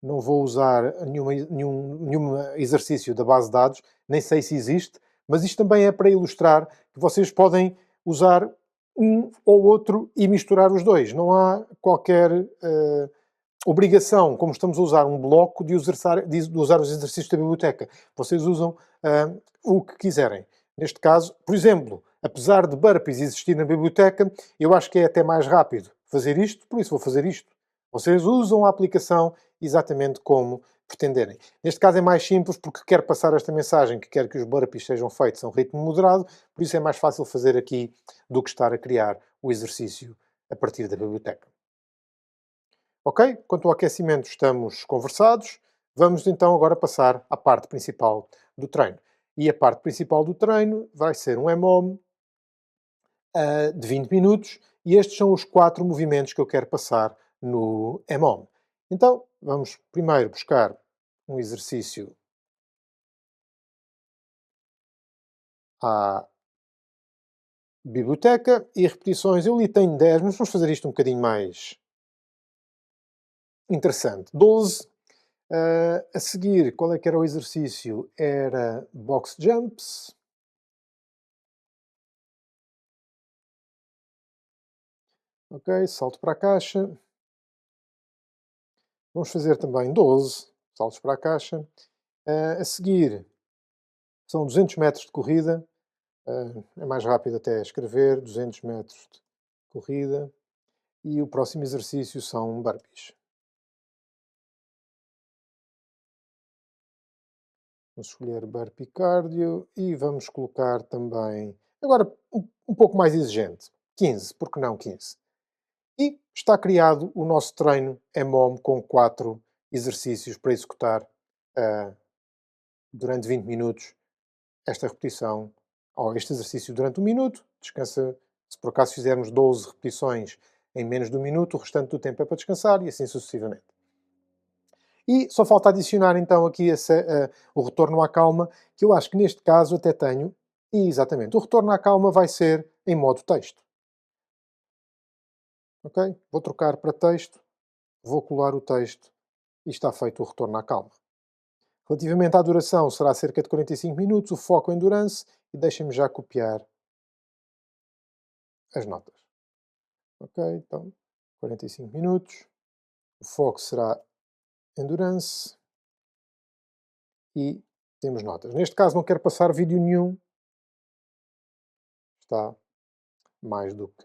não vou usar nenhum exercício da base de dados, nem sei se existe, mas isto também é para ilustrar que vocês podem usar um ou outro e misturar os dois. Não há qualquer obrigação, como estamos a usar um bloco, de usar os exercícios da biblioteca. Vocês usam o que quiserem. Neste caso, por exemplo, apesar de burpees existir na biblioteca, eu acho que é até mais rápido fazer isto, por isso vou fazer isto. Vocês usam a aplicação exatamente como pretenderem. Neste caso é mais simples porque quero passar esta mensagem que quero que os burpees sejam feitos a um ritmo moderado, por isso é mais fácil fazer aqui do que estar a criar o exercício a partir da biblioteca. Ok? Quanto ao aquecimento estamos conversados. Vamos então agora passar à parte principal do treino. E a parte principal do treino vai ser um EMOM de 20 minutos e estes são os 4 movimentos que eu quero passar no EMOM. Então, vamos primeiro buscar um exercício à biblioteca e repetições. Eu li tenho 10, mas vamos fazer isto um bocadinho mais interessante. 12. A seguir, qual é que era o exercício? Era box jumps. Ok, salto para a caixa. Vamos fazer também 12 saltos para a caixa. A seguir, são 200 metros de corrida. É mais rápido até escrever. 200 metros de corrida. E o próximo exercício são burpees. Vamos escolher burpee cardio e vamos colocar também, agora um pouco mais exigente, 15, porque não 15? E está criado o nosso treino EMOM com 4 exercícios para executar uh, durante 20 minutos esta repetição, ou este exercício durante 1 minuto, descansa, se por acaso fizermos 12 repetições em menos de 1 minuto, o restante do tempo é para descansar e assim sucessivamente. E só falta adicionar então aqui o retorno à calma, que eu acho que neste caso até tenho. E exatamente, o retorno à calma vai ser em modo texto. Ok? Vou trocar para texto, vou colar o texto e está feito o retorno à calma. Relativamente à duração, será cerca de 45 minutos, o foco em endurance, e deixem-me já copiar as notas. Ok? Então, 45 minutos, o foco será endurance e temos notas. Neste caso não quero passar vídeo nenhum, está mais do que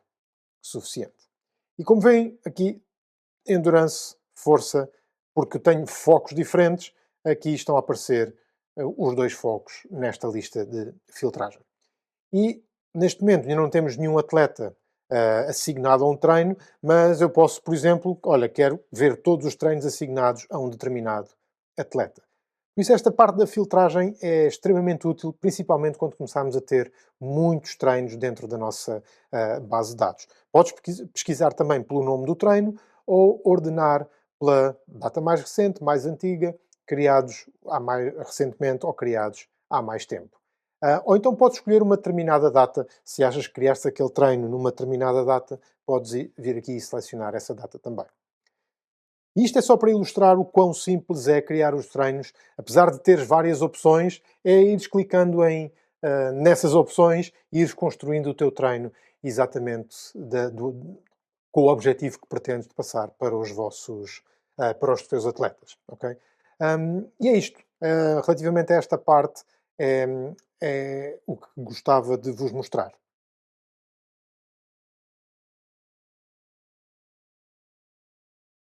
suficiente. E como veem aqui, endurance, força, porque tenho focos diferentes, aqui estão a aparecer os 2 focos nesta lista de filtragem. E neste momento ainda não temos nenhum atleta assignado a um treino, mas eu posso, por exemplo, olha, quero ver todos os treinos assignados a um determinado atleta. Por isso, esta parte da filtragem é extremamente útil, principalmente quando começarmos a ter muitos treinos dentro da nossa base de dados. Podes pesquisar também pelo nome do treino ou ordenar pela data mais recente, mais antiga, criados mais recentemente ou criados há mais tempo. Ou então podes escolher uma determinada data. Se achas que criaste aquele treino numa determinada data, podes vir aqui e selecionar essa data também. E isto é só para ilustrar o quão simples é criar os treinos. Apesar de teres várias opções, é ires clicando nessas opções e ires construindo o teu treino exatamente com o objetivo que pretendes passar para os para os teus atletas. Okay? E é isto. Relativamente a esta parte, é o que gostava de vos mostrar.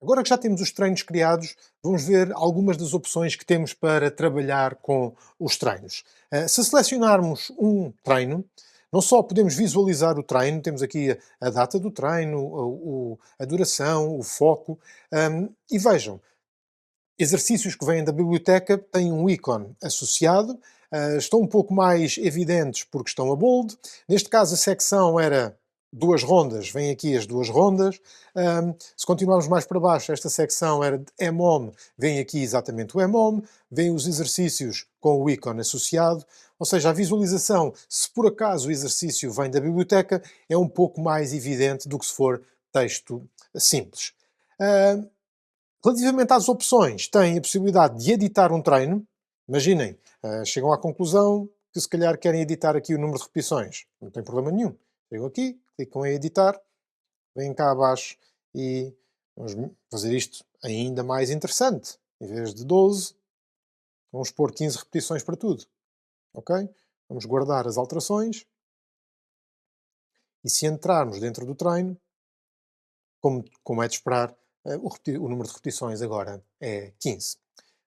Agora que já temos os treinos criados, vamos ver algumas das opções que temos para trabalhar com os treinos. Se selecionarmos um treino, não só podemos visualizar o treino, temos aqui a data do treino, a duração, o foco, e vejam, exercícios que vêm da biblioteca têm um ícone associado, estão um pouco mais evidentes porque estão a bold. Neste caso, a secção era duas rondas, vêm aqui as duas rondas. Se continuarmos mais para baixo, esta secção era de EMOM, vem aqui exatamente o EMOM, vêm os exercícios com o ícone associado, ou seja, a visualização, se por acaso o exercício vem da biblioteca, é um pouco mais evidente do que se for texto simples. Relativamente às opções, têm a possibilidade de editar um treino. Imaginem, chegam à conclusão que se calhar querem editar aqui o número de repetições. Não tem problema nenhum. Chegam aqui, clicam em editar, vêm cá abaixo e vamos fazer isto ainda mais interessante. Em vez de 12, vamos pôr 15 repetições para tudo. Ok? Vamos guardar as alterações. E se entrarmos dentro do treino, como é de esperar, o número de repetições agora é 15.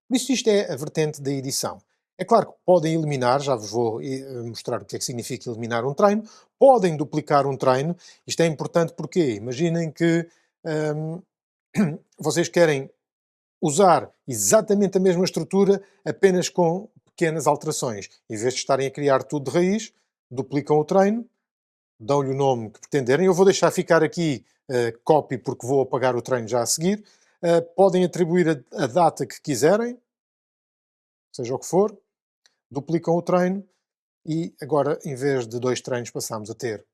Por isso isto é a vertente da edição. É claro que podem eliminar, já vos vou mostrar o que é que significa eliminar um treino, podem duplicar um treino. Isto é importante porque imaginem que hum, vocês querem usar exatamente a mesma estrutura, apenas com pequenas alterações. Em vez de estarem a criar tudo de raiz, duplicam o treino, dão-lhe o nome que pretenderem. Eu vou deixar ficar aqui copy porque vou apagar o treino já a seguir. Podem atribuir a data que quiserem, seja o que for, duplicam o treino e agora, em vez de 2 treinos, passamos a ter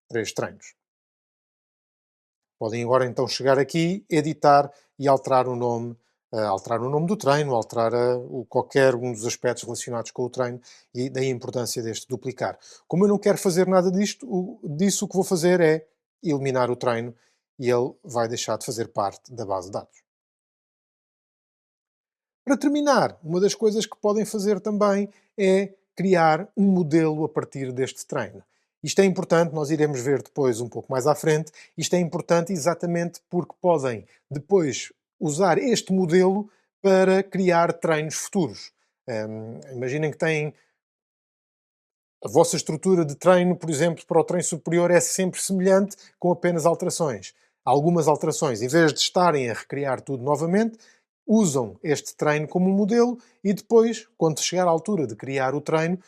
3 treinos. Podem agora então chegar aqui, editar e alterar o nome do treino, alterar qualquer um dos aspectos relacionados com o treino e daí a importância deste duplicar. Como eu não quero fazer nada disso o que vou fazer é eliminar o treino e ele vai deixar de fazer parte da base de dados. Para terminar, uma das coisas que podem fazer também é criar um modelo a partir deste treino. Isto é importante, nós iremos ver depois um pouco mais à frente. Isto é importante exatamente porque podem depois usar este modelo para criar treinos futuros. Imaginem que têm a vossa estrutura de treino, por exemplo, para o treino superior é sempre semelhante, com apenas alterações. Algumas alterações, em vez de estarem a recriar tudo novamente, usam este treino como modelo e depois, quando chegar à altura de criar o treino,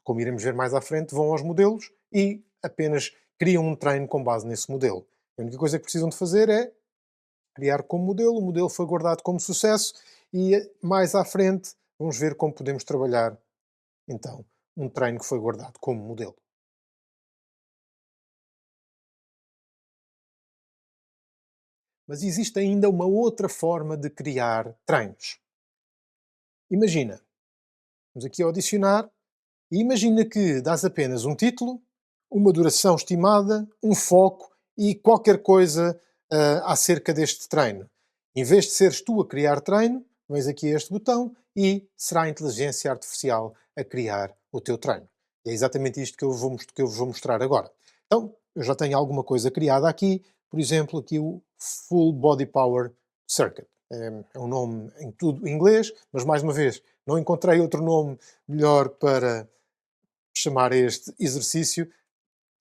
como iremos ver mais à frente, vão aos modelos e apenas criam um treino com base nesse modelo. A única coisa que precisam de fazer é criar como modelo, o modelo foi guardado como sucesso e mais à frente vamos ver como podemos trabalhar, então, um treino que foi guardado como modelo. Mas existe ainda uma outra forma de criar treinos. Imagina, vamos aqui ao adicionar, e imagina que dás apenas um título, uma duração estimada, um foco e qualquer coisa acerca deste treino. Em vez de seres tu a criar treino, vens aqui a este botão e será a inteligência artificial a criar o teu treino. E é exatamente isto que eu vos vou mostrar agora. Então, eu já tenho alguma coisa criada aqui, por exemplo, aqui o Full Body Power Circuit. É um nome em tudo em inglês, mas mais uma vez, não encontrei outro nome melhor para chamar este exercício.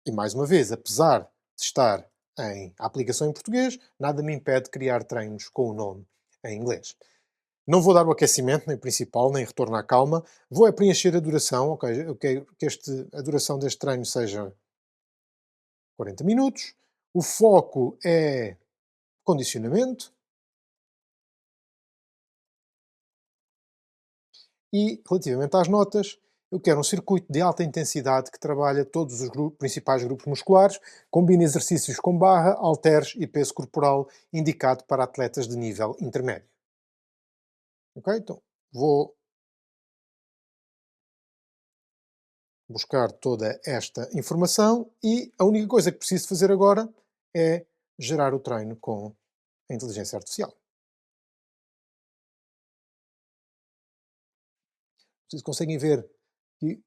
E mais uma vez, apesar de estar em aplicação em português, nada me impede de criar treinos com o nome em inglês. Não vou dar o aquecimento, nem principal, nem retorno à calma. Vou é preencher a duração, ok? Eu quero que a duração deste treino seja 40 minutos. O foco é condicionamento. E, relativamente às notas, eu quero um circuito de alta intensidade que trabalha todos os principais grupos musculares, combina exercícios com barra, halteres e peso corporal, indicado para atletas de nível intermédio. Ok? Então, vou buscar toda esta informação e a única coisa que preciso fazer agora é gerar o treino com a inteligência artificial. Vocês conseguem ver que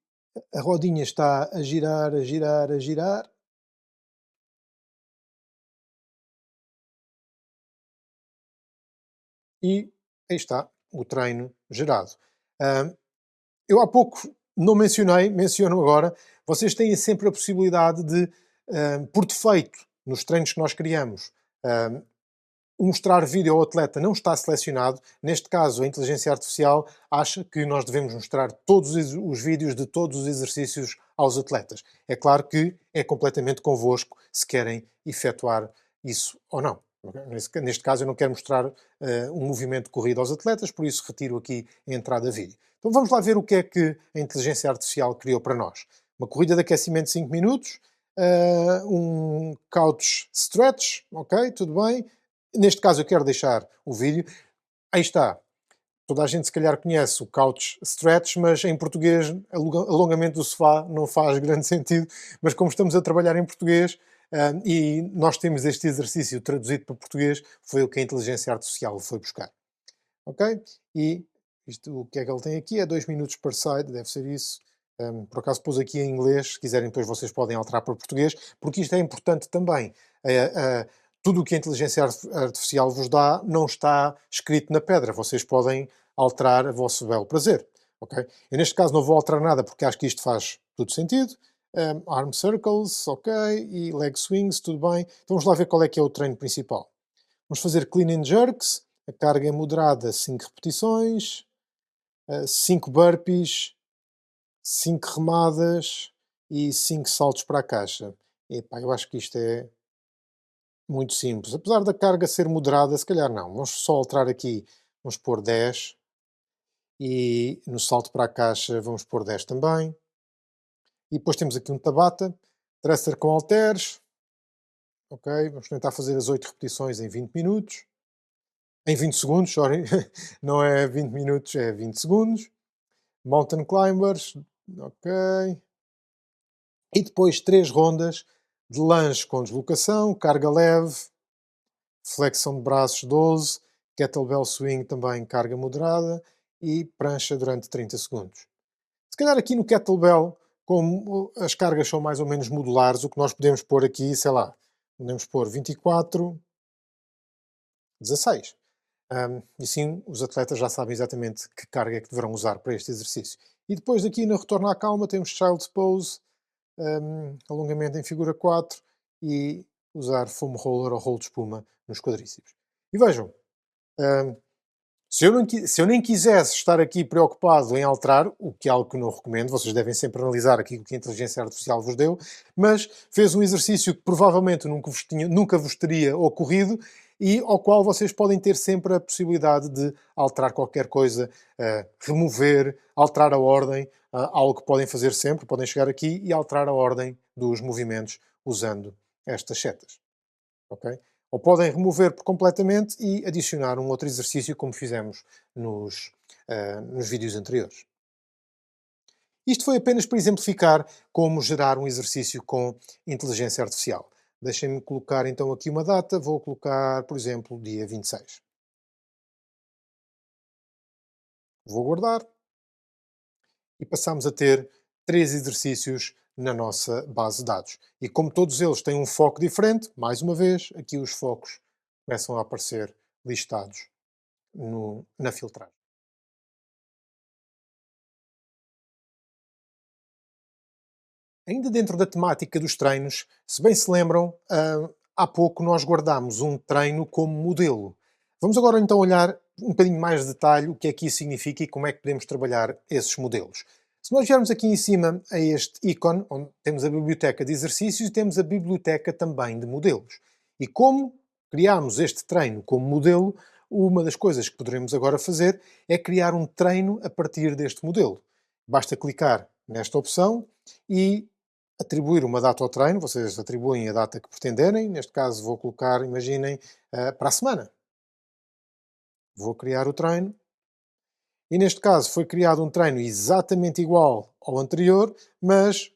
a rodinha está a girar, a girar, a girar. E aí está o treino gerado. Eu há pouco não mencionei, menciono agora, vocês têm sempre a possibilidade de, por defeito, nos treinos que nós criamos, o mostrar vídeo ao atleta não está selecionado. Neste caso, a inteligência artificial acha que nós devemos mostrar todos os vídeos de todos os exercícios aos atletas. É claro que é completamente convosco se querem efetuar isso ou não. Ok? Neste caso, eu não quero mostrar um movimento de corrida aos atletas, por isso retiro aqui a entrada vídeo. Então vamos lá ver o que é que a inteligência artificial criou para nós. Uma corrida de aquecimento de 5 minutos, um couch stretch, ok, tudo bem. Neste caso eu quero deixar o vídeo. Aí está. Toda a gente se calhar conhece o couch stretch, mas em português alongamento do sofá não faz grande sentido, mas como estamos a trabalhar em português e nós temos este exercício traduzido para português, foi o que a inteligência artificial foi buscar. Ok? E isto, o que é que ele tem aqui? É 2 minutos per side, deve ser isso. Por acaso pus aqui em inglês, se quiserem depois vocês podem alterar para português, porque isto é importante também. Tudo o que a inteligência artificial vos dá não está escrito na pedra. Vocês podem alterar a vosso belo prazer. Ok? Eu neste caso não vou alterar nada porque acho que isto faz tudo sentido. Arm circles, ok, e leg swings, tudo bem. Então vamos lá ver qual é que é o treino principal. Vamos fazer clean and jerks, a carga é moderada, 5 repetições, 5 burpees, 5 remadas e 5 saltos para a caixa. Epá, eu acho que isto é muito simples. Apesar da carga ser moderada, se calhar não. Vamos só alterar aqui, vamos pôr 10 e no salto para a caixa vamos pôr 10 também. E depois temos aqui um Tabata, thruster com halteres, ok? Vamos tentar fazer as 8 repetições em 20 minutos. Em 20 segundos, sorry. Não é 20 minutos, é 20 segundos. Mountain climbers, ok. E depois 3 rondas de lanche com deslocação, carga leve, flexão de braços 12, kettlebell swing também carga moderada e prancha durante 30 segundos. Se calhar aqui no kettlebell, como as cargas são mais ou menos modulares, o que nós podemos pôr aqui, sei lá, podemos pôr 24, 16. E sim, os atletas já sabem exatamente que carga é que deverão usar para este exercício. E depois aqui no retorno à calma temos Child's Pose, alongamento em figura 4 e usar foam roller ou rolo de espuma nos quadríceps. E vejam, um, se eu nem quisesse estar aqui preocupado em alterar, o que é algo que não recomendo, vocês devem sempre analisar aquilo que a inteligência artificial vos deu, mas fez um exercício que provavelmente nunca vos teria ocorrido e ao qual vocês podem ter sempre a possibilidade de alterar qualquer coisa, remover, alterar a ordem, algo que podem fazer sempre, podem chegar aqui e alterar a ordem dos movimentos usando estas setas. Ok? Ou podem remover por completamente e adicionar um outro exercício, como fizemos nos vídeos anteriores. Isto foi apenas para exemplificar como gerar um exercício com inteligência artificial. Deixem-me colocar então aqui uma data, vou colocar, por exemplo, dia 26. Vou guardar e passamos a ter 3 exercícios na nossa base de dados. E como todos eles têm um foco diferente, mais uma vez, aqui os focos começam a aparecer listados na filtragem. Ainda dentro da temática dos treinos, se bem se lembram, há pouco nós guardámos um treino como modelo. Vamos agora então olhar um bocadinho mais de detalhe o que é que isso significa e como é que podemos trabalhar esses modelos. Se nós viermos aqui em cima a este ícone, onde temos a biblioteca de exercícios e temos a biblioteca também de modelos. E como criámos este treino como modelo, uma das coisas que poderemos agora fazer é criar um treino a partir deste modelo. Basta clicar nesta opção e atribuir uma data ao treino, vocês atribuem a data que pretenderem, neste caso vou colocar, imaginem, para a semana. Vou criar o treino e neste caso foi criado um treino exatamente igual ao anterior, mas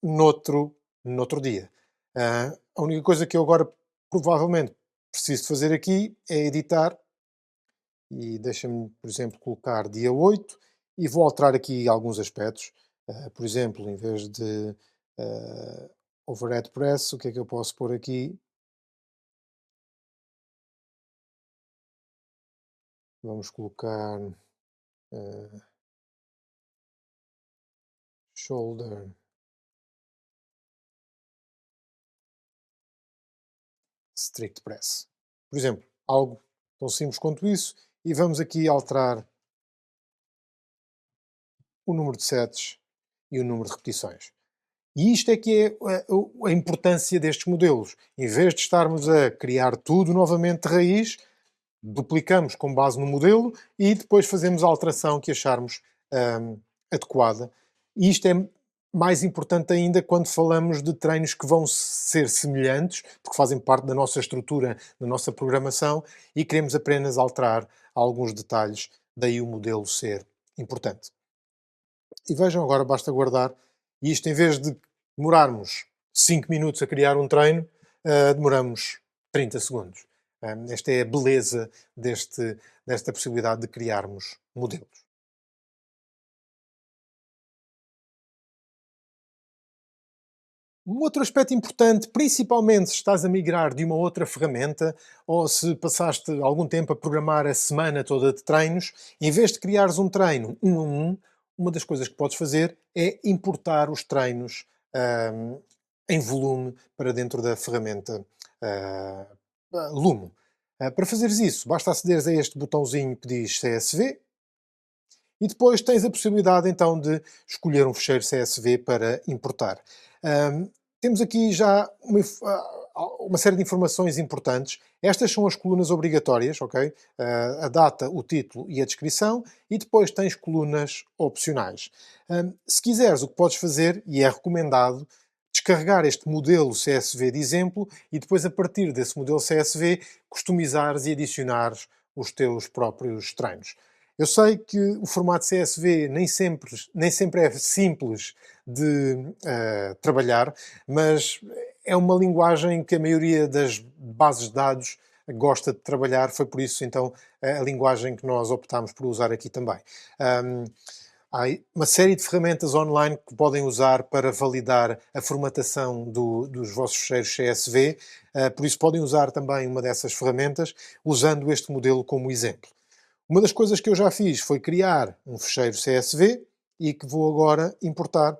noutro dia. A única coisa que eu agora provavelmente preciso de fazer aqui é editar e deixa-me, por exemplo, colocar dia 8 e vou alterar aqui alguns aspectos. Por exemplo, em vez de uh, overhead press, o que é que eu posso pôr aqui? Vamos colocar shoulder strict press. Por exemplo, algo tão simples quanto isso, e vamos aqui alterar o número de sets e o número de repetições. E isto é que é a importância destes modelos. Em vez de estarmos a criar tudo novamente de raiz, duplicamos com base no modelo e depois fazemos a alteração que acharmos adequada. E isto é mais importante ainda quando falamos de treinos que vão ser semelhantes, porque fazem parte da nossa estrutura, da nossa programação, e queremos apenas alterar alguns detalhes, daí o modelo ser importante. E vejam, agora basta guardar, e isto em vez de demorarmos 5 minutos a criar um treino, demoramos 30 segundos. Esta é a beleza desta possibilidade de criarmos modelos. Um outro aspecto importante, principalmente se estás a migrar de uma outra ferramenta ou se passaste algum tempo a programar a semana toda de treinos, em vez de criares um treino um a um, uma das coisas que podes fazer é importar os treinos ahm, em volume para dentro da ferramenta ah, Lumo. Para fazeres isso, basta acederes a este botãozinho que diz CSV e depois tens a possibilidade então de escolher um fecheiro CSV para importar. Ahm, Temos aqui já uma série de informações importantes. Estas são as colunas obrigatórias, ok? A data, o título e a descrição, e depois tens colunas opcionais. Se quiseres, o que podes fazer, e é recomendado, descarregar este modelo CSV de exemplo e depois, a partir desse modelo CSV, customizares e adicionares os teus próprios treinos. Eu sei que o formato CSV nem sempre é simples de trabalhar, mas é uma linguagem que a maioria das bases de dados gosta de trabalhar, foi por isso então a linguagem que nós optámos por usar aqui também. Um, Há uma série de ferramentas online que podem usar para validar a formatação dos vossos fecheiros CSV, por isso podem usar também uma dessas ferramentas, usando este modelo como exemplo. Uma das coisas que eu já fiz foi criar um fecheiro CSV e que vou agora importar.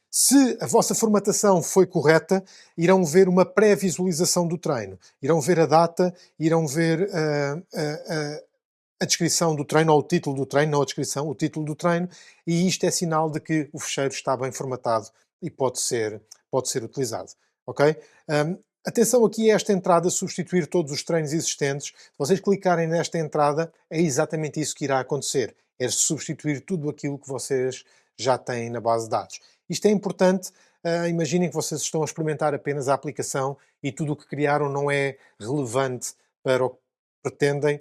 Se a vossa formatação foi correta, irão ver uma pré-visualização do treino. Irão ver a data, irão ver a descrição do treino, ou o título do treino, não a descrição, o título do treino, e isto é sinal de que o fecheiro está bem formatado e pode ser utilizado. Ok? Atenção aqui a esta entrada, substituir todos os treinos existentes. Se vocês clicarem nesta entrada, é exatamente isso que irá acontecer. É substituir tudo aquilo que vocês já têm na base de dados. Isto é importante. Imaginem que vocês estão a experimentar apenas a aplicação e tudo o que criaram não é relevante para o que pretendem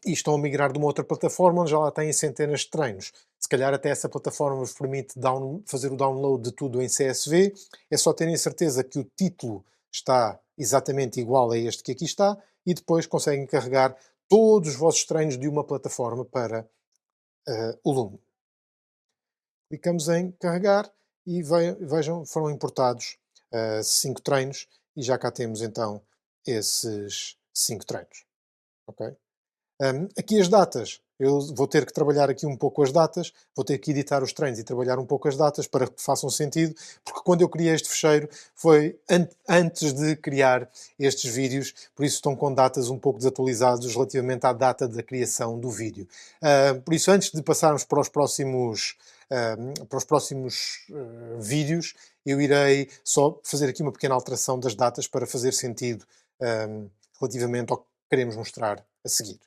e estão a migrar de uma outra plataforma onde já lá têm centenas de treinos. Se calhar até essa plataforma vos permite fazer o download de tudo em CSV. É só terem certeza que o título está exatamente igual a este que aqui está e depois conseguem carregar todos os vossos treinos de uma plataforma para o Lume. Clicamos em carregar e vejam, foram importados 5 treinos e já cá temos então esses 5 treinos. Ok? Aqui as datas, eu vou ter que trabalhar aqui um pouco as datas, vou ter que editar os treinos e trabalhar um pouco as datas para que façam sentido, porque quando eu criei este fecheiro foi antes de criar estes vídeos, por isso estão com datas um pouco desatualizadas relativamente à data da criação do vídeo. Por isso, antes de passarmos para os próximos vídeos, eu irei só fazer aqui uma pequena alteração das datas para fazer sentido relativamente ao que queremos mostrar a seguir.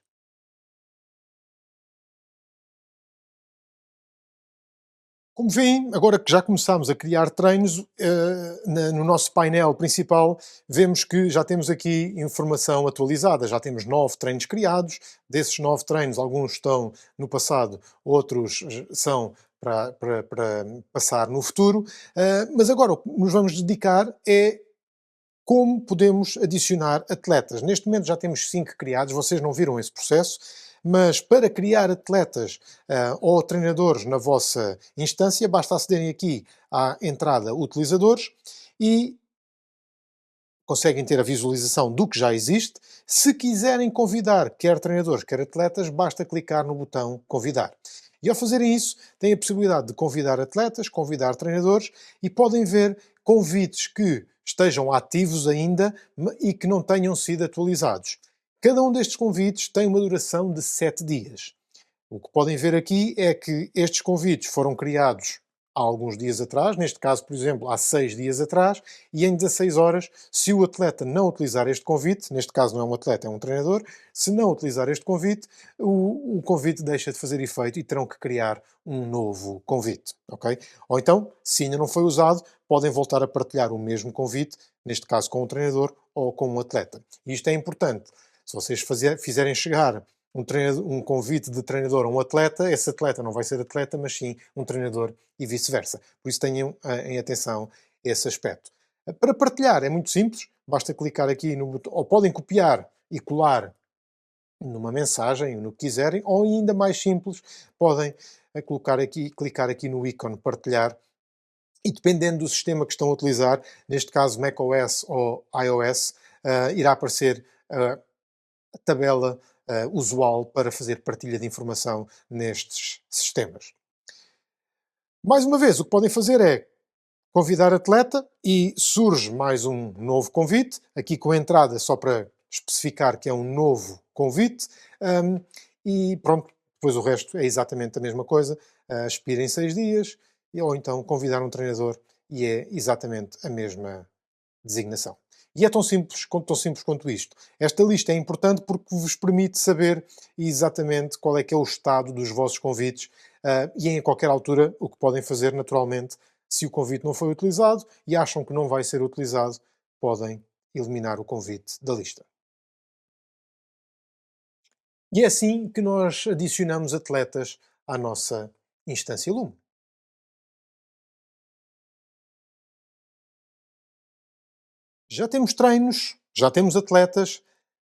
Como veem, agora que já começámos a criar treinos, no nosso painel principal, vemos que já temos aqui informação atualizada. Já temos 9 treinos criados. Desses 9 treinos, alguns estão no passado, outros são para passar no futuro. Mas agora o que nos vamos dedicar é como podemos adicionar atletas. Neste momento já temos 5 criados, vocês não viram esse processo, mas para criar atletas ou treinadores na vossa instância, basta acederem aqui à entrada utilizadores e conseguem ter a visualização do que já existe. Se quiserem convidar quer treinadores, quer atletas, basta clicar no botão convidar. E ao fazerem isso, têm a possibilidade de convidar atletas, convidar treinadores e podem ver convites que estejam ativos ainda e que não tenham sido atualizados. Cada um destes convites tem uma duração de 7 dias. O que podem ver aqui é que estes convites foram criados há alguns dias atrás, neste caso, por exemplo, há 6 dias atrás, e em 16 horas, se o atleta não utilizar este convite, neste caso não é um atleta, é um treinador, se não utilizar este convite, o convite deixa de fazer efeito e terão que criar um novo convite, ok? Ou então, se ainda não foi usado, podem voltar a partilhar o mesmo convite, neste caso com um treinador ou com um atleta. E isto é importante. Se vocês fizerem chegar um convite de treinador a um atleta, esse atleta não vai ser atleta, mas sim um treinador e vice-versa. Por isso tenham em atenção esse aspecto. Para partilhar é muito simples, basta clicar aqui no botão, ou podem copiar e colar numa mensagem, no que quiserem, ou ainda mais simples, podem clicar aqui no ícone partilhar e dependendo do sistema que estão a utilizar, neste caso macOS ou iOS, irá aparecer a tabela usual para fazer partilha de informação nestes sistemas. Mais uma vez, o que podem fazer é convidar atleta e surge mais um novo convite, aqui com a entrada só para especificar que é um novo convite, e pronto, depois o resto é exatamente a mesma coisa, expira em 6 dias, ou então convidar um treinador e é exatamente a mesma designação. E é tão simples quanto isto. Esta lista é importante porque vos permite saber exatamente qual é que é o estado dos vossos convites e em qualquer altura o que podem fazer naturalmente se o convite não foi utilizado e acham que não vai ser utilizado, podem eliminar o convite da lista. E é assim que nós adicionamos atletas à nossa instância Lume. Já temos treinos, já temos atletas,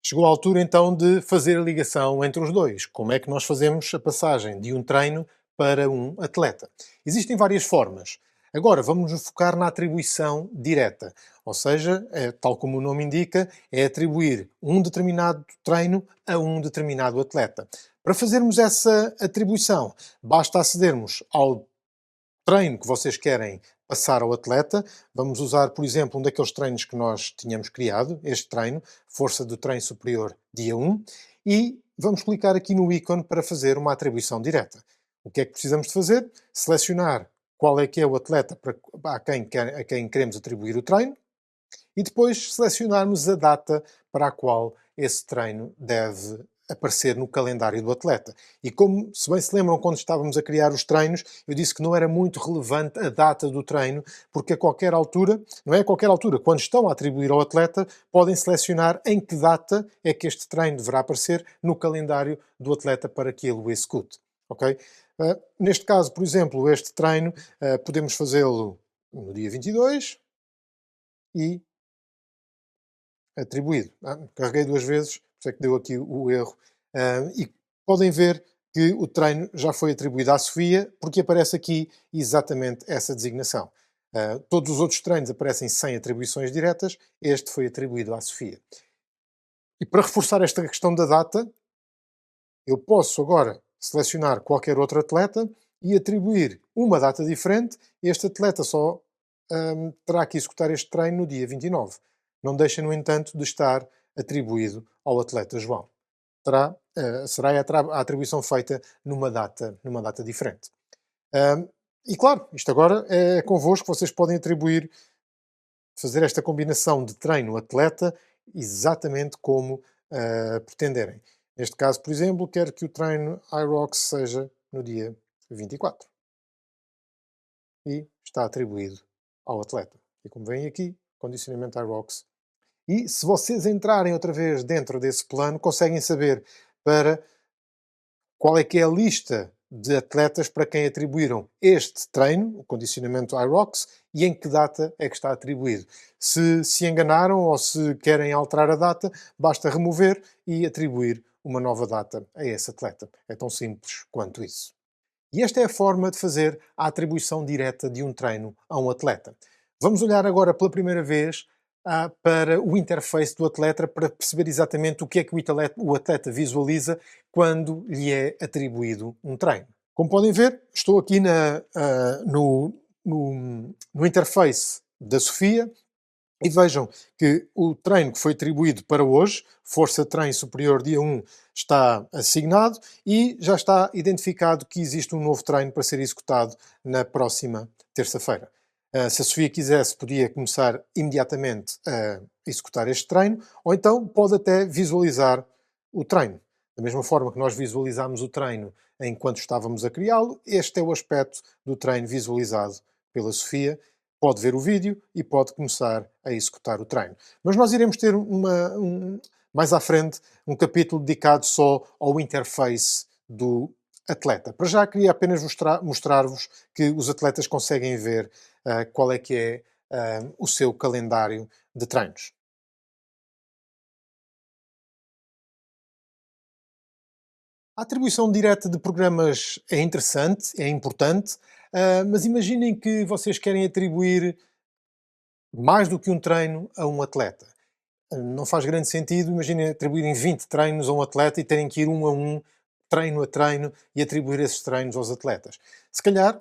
chegou a altura então de fazer a ligação entre os dois. Como é que nós fazemos a passagem de um treino para um atleta? Existem várias formas. Agora vamos nos focar na atribuição direta, ou seja, tal como o nome indica, é atribuir um determinado treino a um determinado atleta. Para fazermos essa atribuição, basta acedermos ao treino que vocês querem passar ao atleta. Vamos usar, por exemplo, um daqueles treinos que nós tínhamos criado, este treino, Força do Treino Superior dia 1, e vamos clicar aqui no ícone para fazer uma atribuição direta. O que é que precisamos de fazer? Selecionar qual é que é o atleta a quem queremos atribuir o treino e depois selecionarmos a data para a qual esse treino deve aparecer no calendário do atleta. E como, se bem se lembram, quando estávamos a criar os treinos, eu disse que não era muito relevante a data do treino, porque a qualquer altura, não é a qualquer altura, quando estão a atribuir ao atleta, podem selecionar em que data é que este treino deverá aparecer no calendário do atleta para que ele o execute. Ok? Neste caso, por exemplo, este treino, podemos fazê-lo no dia 22 e atribuído. Carreguei 2 vezes, por isso é que deu aqui o erro. E podem ver que o treino já foi atribuído à Sofia, porque aparece aqui exatamente essa designação. Todos os outros treinos aparecem sem atribuições diretas, este foi atribuído à Sofia. E para reforçar esta questão da data, eu posso agora selecionar qualquer outro atleta e atribuir uma data diferente. Este atleta só terá que executar este treino no dia 29. Não deixa, no entanto, de estar atribuído ao atleta João. Será a atribuição feita numa data diferente. E claro, isto agora é convosco, vocês podem atribuir, fazer esta combinação de treino-atleta exatamente como pretenderem. Neste caso, por exemplo, quero que o treino IROX seja no dia 24. E está atribuído ao atleta. E como vem aqui, condicionamento IROX. E se vocês entrarem outra vez dentro desse plano, conseguem saber para qual é que é a lista de atletas para quem atribuíram este treino, o condicionamento IROX, e em que data é que está atribuído. Se se enganaram ou se querem alterar a data, basta remover e atribuir uma nova data a esse atleta. É tão simples quanto isso. E esta é a forma de fazer a atribuição direta de um treino a um atleta. Vamos olhar agora pela primeira vez para o interface do atleta para perceber exatamente o que é que o atleta visualiza quando lhe é atribuído um treino. Como podem ver, estou aqui no interface da Sofia. E vejam que o treino que foi atribuído para hoje, Força Treino Superior dia 1, está assignado e já está identificado que existe um novo treino para ser executado na próxima terça-feira. Se a Sofia quisesse, podia começar imediatamente a executar este treino, ou então pode até visualizar o treino. Da mesma forma que nós visualizámos o treino enquanto estávamos a criá-lo, este é o aspecto do treino visualizado pela Sofia. Pode ver o vídeo e pode começar a executar o treino. Mas nós iremos ter mais à frente um capítulo dedicado só ao interface do atleta. Para já queria apenas mostrar-vos que os atletas conseguem ver qual é que é o seu calendário de treinos. A atribuição direta de programas é interessante, é importante, mas imaginem que vocês querem atribuir mais do que um treino a um atleta. Não faz grande sentido, imaginem atribuírem 20 treinos a um atleta e terem que ir um a um, treino a treino, e atribuir esses treinos aos atletas. Se calhar,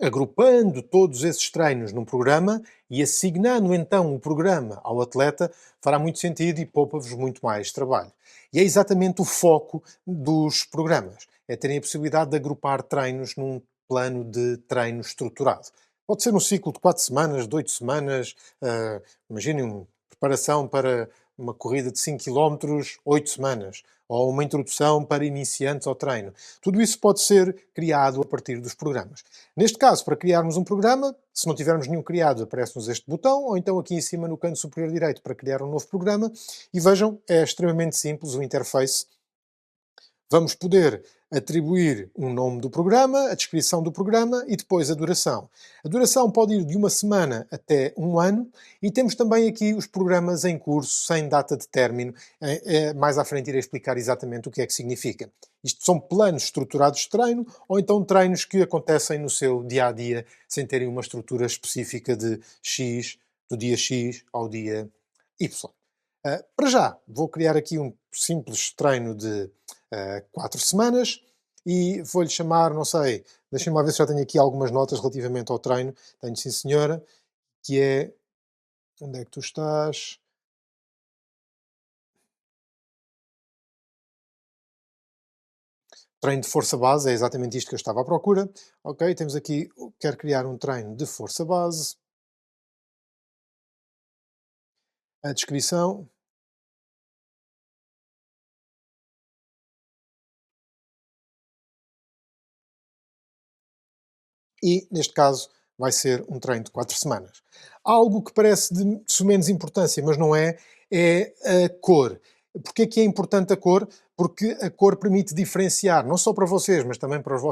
agrupando todos esses treinos num programa e assignando então o programa ao atleta, fará muito sentido e poupa-vos muito mais trabalho. E é exatamente o foco dos programas, é terem a possibilidade de agrupar treinos num plano de treino estruturado. Pode ser um ciclo de 4 semanas, de 8 semanas, imaginem uma preparação para uma corrida de 5 km, 8 semanas, ou uma introdução para iniciantes ao treino. Tudo isso pode ser criado a partir dos programas. Neste caso, para criarmos um programa, se não tivermos nenhum criado, aparece-nos este botão, ou então aqui em cima no canto superior direito para criar um novo programa. E vejam, é extremamente simples o interface. Vamos poder atribuir um nome do programa, a descrição do programa e depois a duração. A duração pode ir de uma semana até um ano e temos também aqui os programas em curso, sem data de término. Mais à frente irei explicar exatamente o que é que significa. Isto são planos estruturados de treino ou então treinos que acontecem no seu dia-a-dia sem terem uma estrutura específica de X, do dia X ao dia Y. Para já, vou criar aqui um simples treino de 4 semanas e vou-lhe chamar, não sei, deixem-me lá ver se já tenho aqui algumas notas relativamente ao treino. Tenho, sim senhora, que é, onde é que tu estás? Treino de força base, é exatamente isto que eu estava à procura. Ok, temos aqui, quero criar um treino de força base. A descrição, e, neste caso, vai ser um treino de 4 semanas. Algo que parece de menos importância, mas não é, é a cor. Porquê que é importante a cor? Porque a cor permite diferenciar, não só para vocês, mas também para os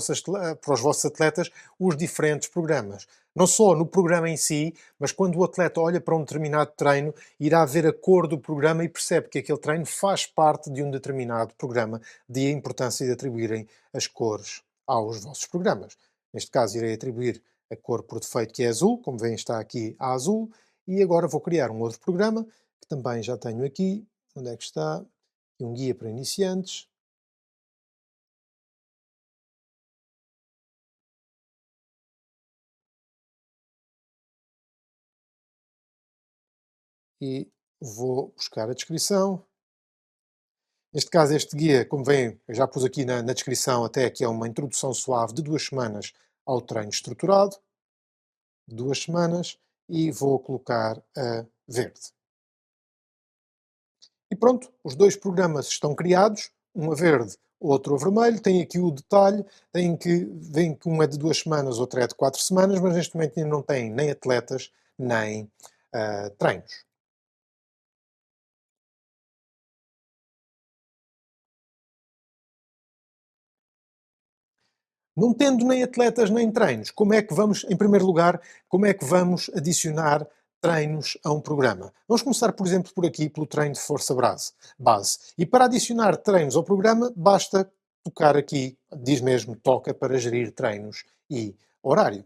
vossos atletas, os diferentes programas. Não só no programa em si, mas quando o atleta olha para um determinado treino, irá ver a cor do programa e percebe que aquele treino faz parte de um determinado programa. Daí a importância de atribuírem as cores aos vossos programas. Neste caso, irei atribuir a cor por defeito, que é azul, como veem, está aqui a azul, e agora vou criar um outro programa, que também já tenho aqui. Onde é que está? Um guia para iniciantes. E vou buscar a descrição. Neste caso, este guia, como veem, eu já pus aqui na descrição até que é uma introdução suave de 2 semanas ao treino estruturado. 2 semanas. E vou colocar a verde. E pronto, os dois programas estão criados, um a verde, outro a vermelho. Tem aqui o detalhe, vem que um é de 2 semanas, outro é de 4 semanas, mas neste momento ainda não tem nem atletas, nem treinos. Não tendo nem atletas nem treinos, como é que vamos, em primeiro lugar, como é que vamos adicionar treinos a um programa? Vamos começar, por exemplo, por aqui, pelo treino de força base. E para adicionar treinos ao programa, basta tocar aqui, diz mesmo, toca para gerir treinos e horário.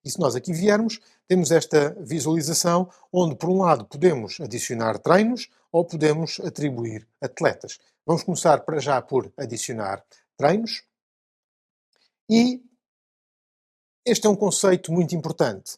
E se nós aqui viermos, temos esta visualização onde, por um lado, podemos adicionar treinos ou podemos atribuir atletas. Vamos começar para já por adicionar treinos. E este é um conceito muito importante.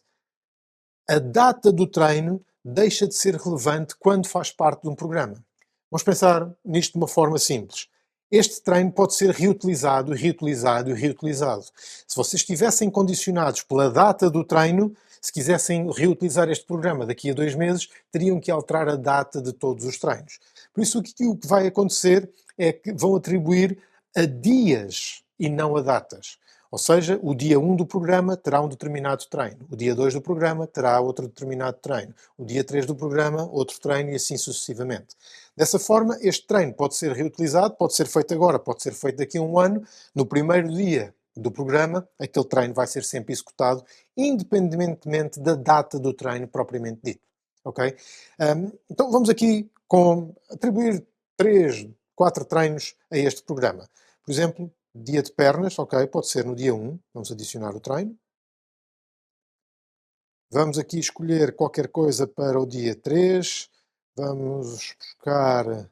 A data do treino deixa de ser relevante quando faz parte de um programa. Vamos pensar nisto de uma forma simples. Este treino pode ser reutilizado, reutilizado e reutilizado. Se vocês estivessem condicionados pela data do treino, se quisessem reutilizar este programa daqui a 2 meses, teriam que alterar a data de todos os treinos. Por isso, o que vai acontecer é que vão atribuir a dias e não a datas. Ou seja, o dia 1 do programa terá um determinado treino, o dia 2 do programa terá outro determinado treino, o dia 3 do programa outro treino e assim sucessivamente. Dessa forma, este treino pode ser reutilizado, pode ser feito agora, pode ser feito daqui a um ano. No primeiro dia do programa, aquele treino vai ser sempre executado, independentemente da data do treino propriamente dito. Ok? Então vamos aqui atribuir 3, 4 treinos a este programa. Por exemplo, dia de pernas, ok, pode ser no dia 1, vamos adicionar o treino. Vamos aqui escolher qualquer coisa para o dia 3. Vamos buscar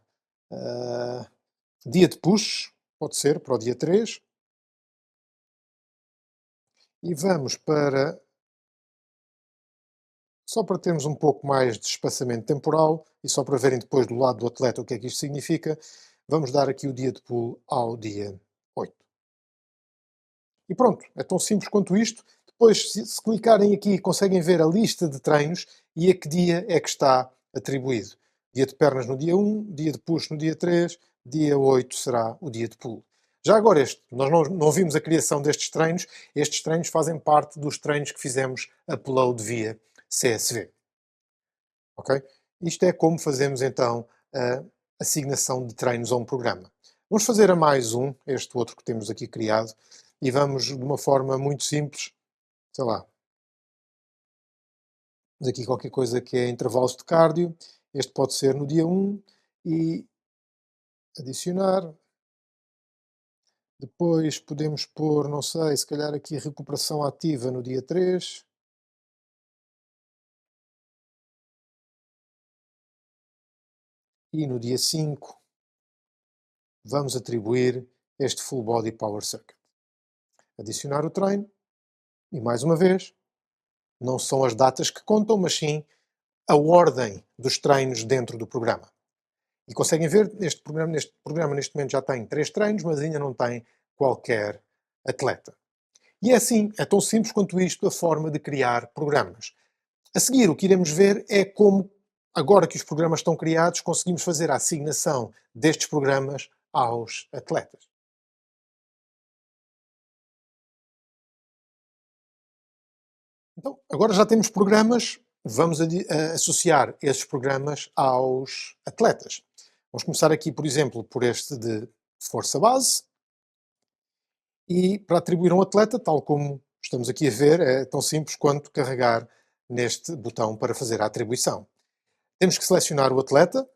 dia de push, pode ser para o dia 3. E vamos para, só para termos um pouco mais de espaçamento temporal e só para verem depois do lado do atleta o que é que isto significa, vamos dar aqui o dia de pull ao dia 8. E pronto, é tão simples quanto isto. Depois, se clicarem aqui, conseguem ver a lista de treinos e a que dia é que está atribuído. Dia de pernas no dia 1, dia de push no dia 3, dia 8 será o dia de pull. Já agora nós não vimos a criação destes treinos. Estes treinos fazem parte dos treinos que fizemos upload via CSV. Ok? Isto é como fazemos então a assignação de treinos a um programa. Vamos fazer a mais um, este outro que temos aqui criado, e vamos de uma forma muito simples, sei lá, temos aqui qualquer coisa que é intervalos de cardio. Este pode ser no dia 1 e adicionar. Depois podemos pôr, não sei, se calhar aqui recuperação ativa no dia 3. E no dia 5 vamos atribuir este Full Body Power Circuit. Adicionar o treino e, mais uma vez, não são as datas que contam, mas sim a ordem dos treinos dentro do programa. E conseguem ver, neste programa neste momento já tem 3 treinos, mas ainda não tem qualquer atleta. E é assim, é tão simples quanto isto a forma de criar programas. A seguir, o que iremos ver é como, agora que os programas estão criados, conseguimos fazer a assignação destes programas aos atletas. Então, agora já temos programas, vamos associar esses programas aos atletas. Vamos começar aqui, por exemplo, por este de força base. E para atribuir a um atleta, tal como estamos aqui a ver, é tão simples quanto carregar neste botão para fazer a atribuição. Temos que selecionar o atleta.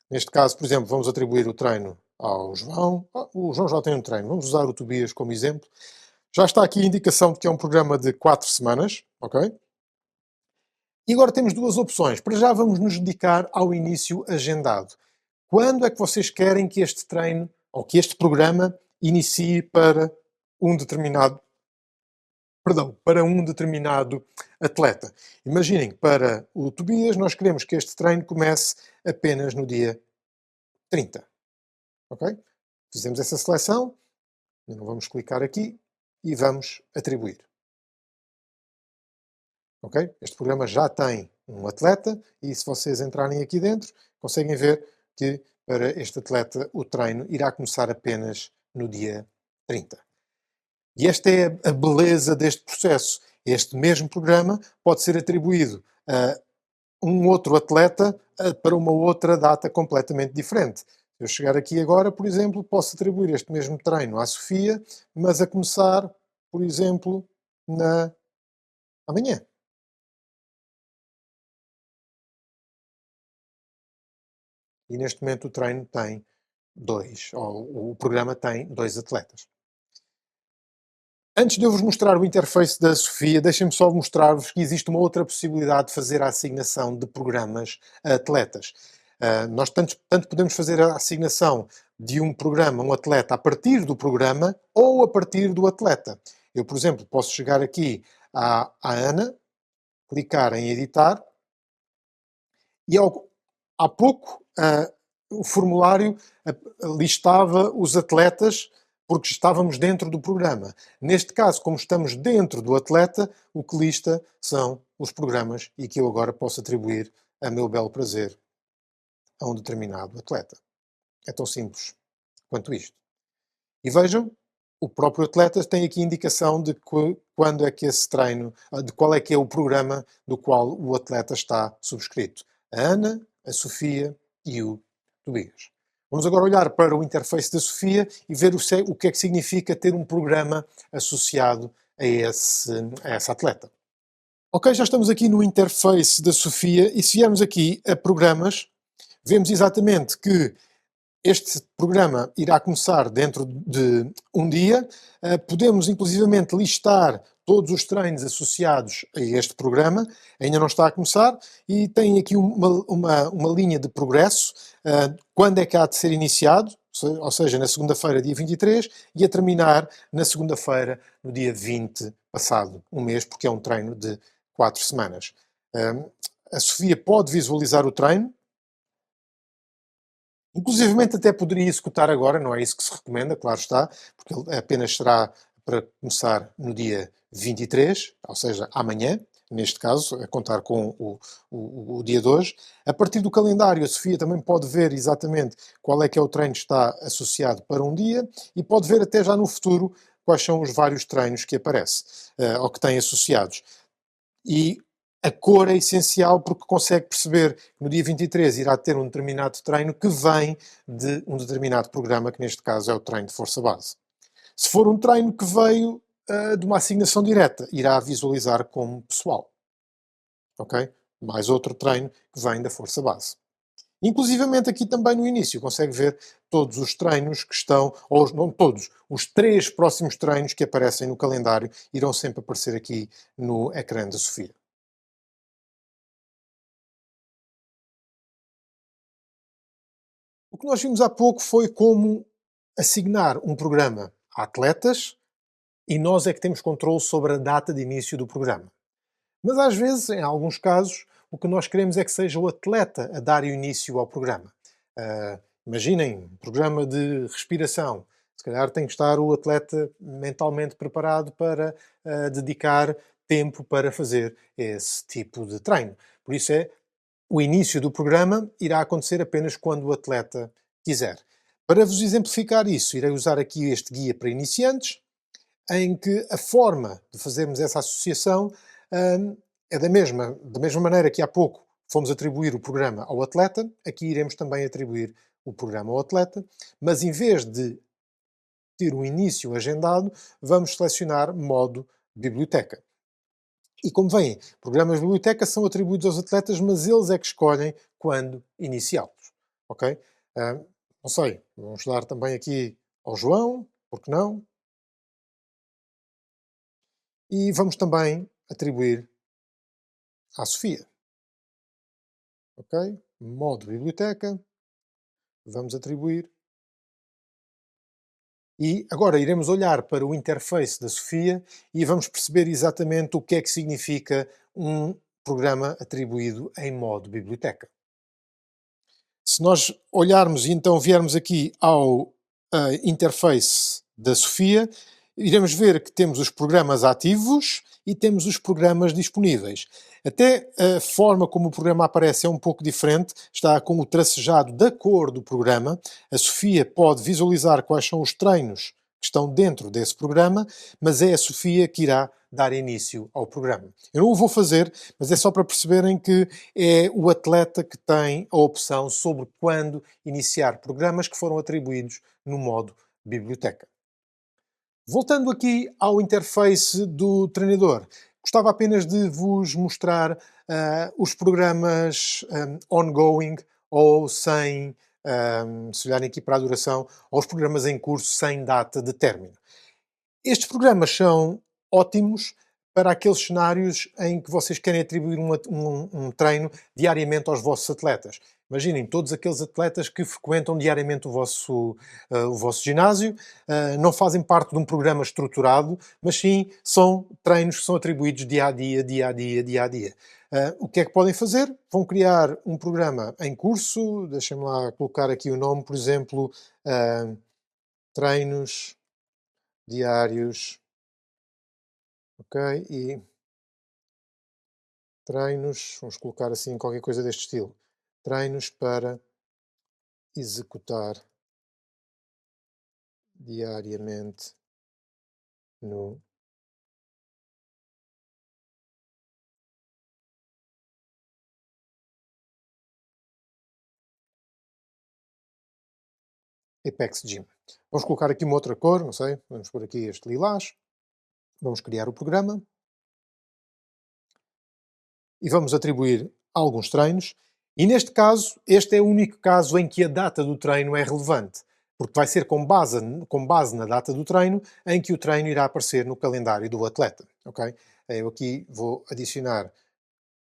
Neste caso, por exemplo, vamos atribuir o treino ao João. O João já tem um treino. Vamos usar o Tobias como exemplo. Já está aqui a indicação de que é um programa de 4 semanas, ok? E agora temos duas opções. Para já vamos nos dedicar ao início agendado. Quando é que vocês querem que este treino ou que este programa inicie um determinado, para um determinado atleta? Imaginem, para o Tobias, nós queremos que este treino comece apenas no dia 30. Ok? Fizemos essa seleção, não vamos clicar aqui e vamos atribuir. Ok? Este programa já tem um atleta e se vocês entrarem aqui dentro, conseguem ver que para este atleta o treino irá começar apenas no dia 30. E esta é a beleza deste processo. Este mesmo programa pode ser atribuído a um outro atleta para uma outra data completamente diferente. Se eu chegar aqui agora, por exemplo, posso atribuir este mesmo treino à Sofia, mas a começar, por exemplo, amanhã. E neste momento o treino tem ou o programa tem 2 atletas. Antes de eu vos mostrar o interface da Sofia, deixem-me só mostrar-vos que existe uma outra possibilidade de fazer a assignação de programas a atletas. Nós tanto podemos fazer a assignação de um programa, um atleta, a partir do programa ou a partir do atleta. Eu, por exemplo, posso chegar aqui à Ana, clicar em editar E há pouco o formulário listava os atletas porque estávamos dentro do programa. Neste caso, como estamos dentro do atleta, o que lista são os programas e que eu agora posso atribuir a meu belo prazer a um determinado atleta. É tão simples quanto isto. E vejam, o próprio atleta tem aqui indicação de quando é que esse treino, de qual é que é o programa do qual o atleta está subscrito. A Ana, a Sofia e o Tobias. Vamos agora olhar para o interface da Sofia e ver o que é que significa ter um programa associado a essa atleta. Ok, já estamos aqui no interface da Sofia e se viermos aqui a programas, vemos exatamente que este programa irá começar dentro de um dia. Podemos inclusivamente listar todos os treinos associados a este programa. Ainda não está a começar e tem aqui uma linha de progresso. Quando é que há de ser iniciado, ou seja, na segunda-feira, dia 23, e a terminar na segunda-feira, no dia 20, passado um mês, porque é um treino de 4 semanas. A Sofia pode visualizar o treino, inclusivamente até poderia executar agora, não é isso que se recomenda, claro está, porque ele apenas será para começar no dia 23, ou seja, amanhã, neste caso, a contar com o dia de hoje. A partir do calendário, a Sofia também pode ver exatamente qual é que é o treino que está associado para um dia e pode ver até já no futuro quais são os vários treinos que aparecem, ou que tem associados. E a cor é essencial porque consegue perceber que no dia 23 irá ter um determinado treino que vem de um determinado programa, que neste caso é o treino de força base. Se for um treino que veio de uma assignação direta, irá visualizar como pessoal. Ok? Mais outro treino que vem da força base. Inclusivamente aqui também no início consegue ver todos os treinos que estão, ou não todos, os 3 próximos treinos que aparecem no calendário irão sempre aparecer aqui no ecrã da Sofia. O que nós vimos há pouco foi como assignar um programa a atletas e nós é que temos controle sobre a data de início do programa. Mas às vezes, em alguns casos, o que nós queremos é que seja o atleta a dar início ao programa. Imaginem, um programa de respiração. Se calhar tem que estar o atleta mentalmente preparado para dedicar tempo para fazer esse tipo de treino. Por isso o início do programa irá acontecer apenas quando o atleta quiser. Para vos exemplificar isso, irei usar aqui este guia para iniciantes, em que a forma de fazermos essa associação é da mesma maneira que há pouco fomos atribuir o programa ao atleta, aqui iremos também atribuir o programa ao atleta, mas em vez de ter um início agendado, vamos selecionar modo biblioteca. E como veem, programas de biblioteca são atribuídos aos atletas, mas eles é que escolhem quando iniciá-los. Ok? Não sei, vamos dar também aqui ao João, porque não? E vamos também atribuir à Sofia. Ok? Modo biblioteca, vamos atribuir. E agora iremos olhar para o interface da Sofia e vamos perceber exatamente o que é que significa um programa atribuído em modo biblioteca. Se nós olharmos e então viermos aqui ao interface da Sofia, iremos ver que temos os programas ativos e temos os programas disponíveis. Até a forma como o programa aparece é um pouco diferente, está com o tracejado da cor do programa. A Sofia pode visualizar quais são os treinos que estão dentro desse programa, mas é a Sofia que irá dar início ao programa. Eu não o vou fazer, mas é só para perceberem que é o atleta que tem a opção sobre quando iniciar programas que foram atribuídos no modo biblioteca. Voltando aqui ao interface do treinador, gostava apenas de vos mostrar os programas ongoing ou sem, se olharem aqui para a duração, ou os programas em curso sem data de término. Estes programas são ótimos para aqueles cenários em que vocês querem atribuir um treino diariamente aos vossos atletas. Imaginem, todos aqueles atletas que frequentam diariamente o vosso ginásio, não fazem parte de um programa estruturado, mas sim são treinos que são atribuídos dia a dia, dia a dia, dia a dia. O que é que podem fazer? Vão criar um programa em curso, deixem-me lá colocar aqui o nome, por exemplo, ah, treinos diários, ok? E treinos, vamos colocar assim qualquer coisa deste estilo. Treinos para executar diariamente no Apex Gym. Vamos colocar aqui uma outra cor, não sei, vamos pôr aqui este lilás, vamos criar o programa e vamos atribuir alguns treinos. E neste caso, este é o único caso em que a data do treino é relevante, porque vai ser com base na data do treino em que o treino irá aparecer no calendário do atleta. Ok? Eu aqui vou adicionar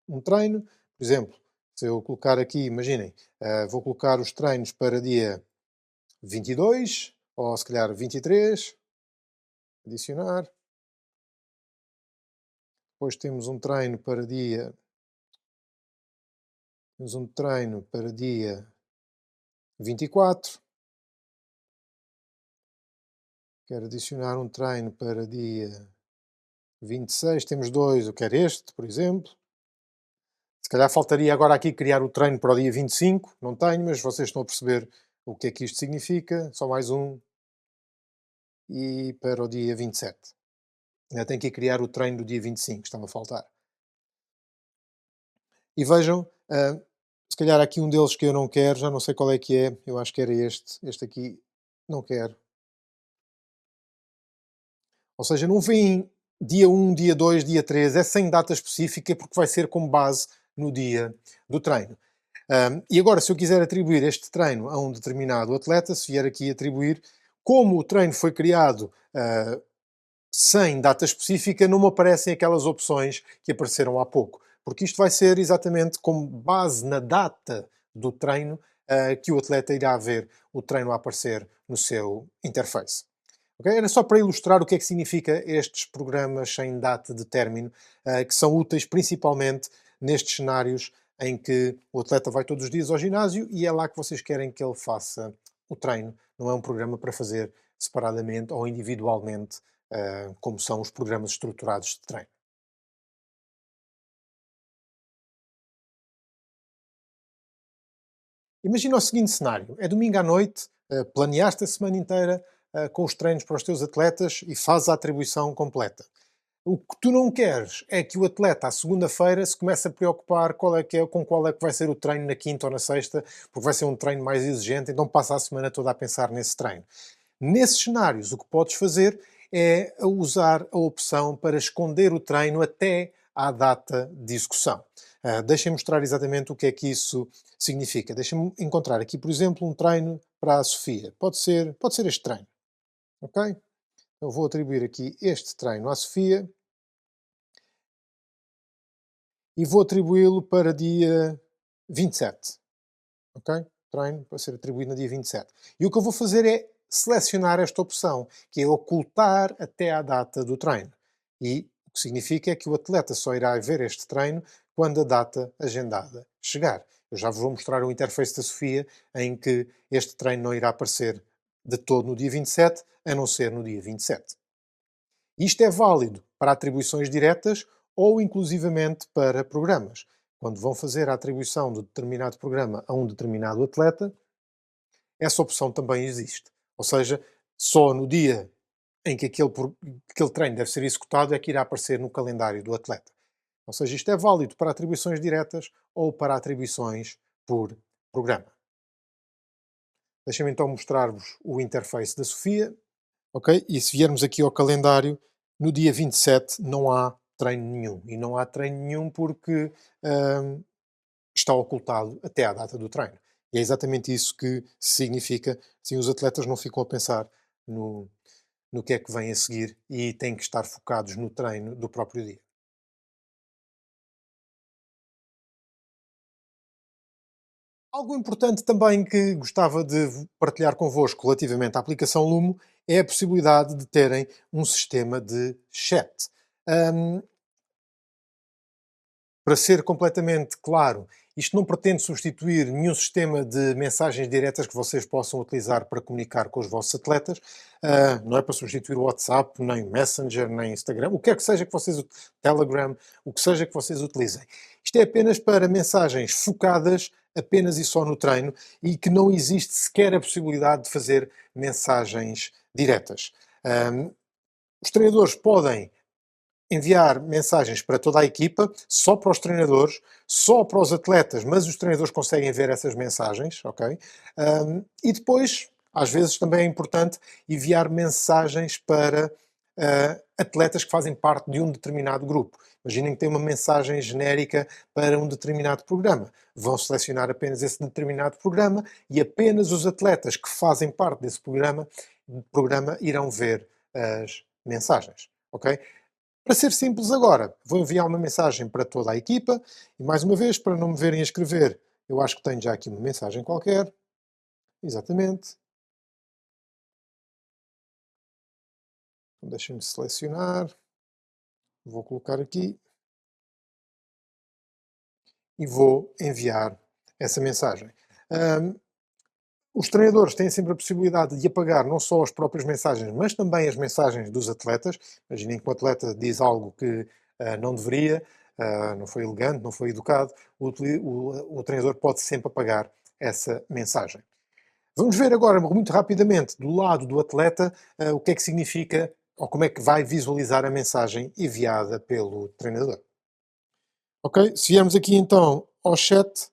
um treino, por exemplo, se eu colocar aqui, imaginem, vou colocar os treinos para dia 22 ou se calhar 23, adicionar. Depois temos um treino para dia 24. Quero adicionar um treino para dia 26. Temos dois, eu quero este, por exemplo. Se calhar faltaria agora aqui criar o treino para o dia 25. Não tenho, mas vocês estão a perceber o que é que isto significa. Só mais um. E para o dia 27. Ainda tenho que criar o treino do dia 25, estava a faltar. E vejam, se calhar aqui um deles que eu não quero, já não sei qual é que é, eu acho que era este. Este aqui não quero. Ou seja, não vem dia 1, dia 2, dia 3, é sem data específica porque vai ser com base no dia do treino. E agora, se eu quiser atribuir este treino a um determinado atleta, se vier aqui atribuir, como o treino foi criado sem data específica, não me aparecem aquelas opções que apareceram há pouco, porque isto vai ser exatamente com base na data do treino que o atleta irá ver o treino a aparecer no seu interface. Okay? Era só para ilustrar o que é que significa estes programas sem data de término, que são úteis principalmente nestes cenários em que o atleta vai todos os dias ao ginásio e é lá que vocês querem que ele faça o treino. Não é um programa para fazer separadamente ou individualmente, como são os programas estruturados de treino. Imagina o seguinte cenário: é domingo à noite, planeaste a semana inteira com os treinos para os teus atletas e fazes a atribuição completa. O que tu não queres é que o atleta, à segunda-feira, se comece a preocupar com qual é que vai ser o treino na quinta ou na sexta, porque vai ser um treino mais exigente, então passa a semana toda a pensar nesse treino. Nesses cenários, o que podes fazer é usar a opção para esconder o treino até à data de execução. Deixem-me mostrar exatamente o que é que isso significa. Deixem-me encontrar aqui, por exemplo, um treino para a Sofia. Pode ser este treino, ok? Eu vou atribuir aqui este treino à Sofia e vou atribuí-lo para dia 27, ok? Treino para ser atribuído no dia 27. E o que eu vou fazer é selecionar esta opção, que é ocultar até à data do treino. E o que significa é que o atleta só irá ver este treino quando a data agendada chegar. Eu já vos vou mostrar o interface da Sofia em que este treino não irá aparecer de todo no dia 27, a não ser no dia 27. Isto é válido para atribuições diretas ou inclusivamente para programas. Quando vão fazer a atribuição de determinado programa a um determinado atleta, essa opção também existe. Ou seja, só no dia em que aquele treino deve ser executado é que irá aparecer no calendário do atleta. Ou seja, isto é válido para atribuições diretas ou para atribuições por programa. Deixem-me então mostrar-vos o interface da Sofia. Ok? E se viermos aqui ao calendário, no dia 27 não há treino nenhum. E não há treino nenhum porque hum, está ocultado até à data do treino. E é exatamente isso que significa. Assim, os atletas não ficam a pensar no, no que é que vem a seguir e têm que estar focados no treino do próprio dia. Algo importante também que gostava de partilhar convosco relativamente à aplicação Lumo é a possibilidade de terem um sistema de chat. Hum, Para ser completamente claro, isto não pretende substituir nenhum sistema de mensagens diretas que vocês possam utilizar para comunicar com os vossos atletas. Não é para substituir o WhatsApp, nem o Messenger, nem o Instagram, o que é que seja que vocês, Telegram, o que seja que vocês utilizem. Isto é apenas para mensagens focadas apenas e só no treino e que não existe sequer a possibilidade de fazer mensagens diretas. Um, os treinadores podem enviar mensagens para toda a equipa, só para os treinadores, só para os atletas, mas os treinadores conseguem ver essas mensagens, ok? E depois, às vezes também é importante enviar mensagens para atletas que fazem parte de um determinado grupo. Imaginem que tem uma mensagem genérica para um determinado programa. Vão selecionar apenas esse determinado programa e apenas os atletas que fazem parte desse programa irão ver as mensagens, ok? Para ser simples agora, vou enviar uma mensagem para toda a equipa e mais uma vez, para não me verem a escrever, eu acho que tenho já aqui uma mensagem qualquer. Exatamente. Então deixem-me selecionar. Vou colocar aqui e vou enviar essa mensagem. Ahm, os treinadores têm sempre a possibilidade de apagar não só as próprias mensagens, mas também as mensagens dos atletas. Imaginem que um atleta diz algo que não deveria, não foi elegante, não foi educado, o treinador pode sempre apagar essa mensagem. Vamos ver agora, muito rapidamente, do lado do atleta, o que é que significa ou como é que vai visualizar a mensagem enviada pelo treinador. Ok? Se viermos aqui então ao chat,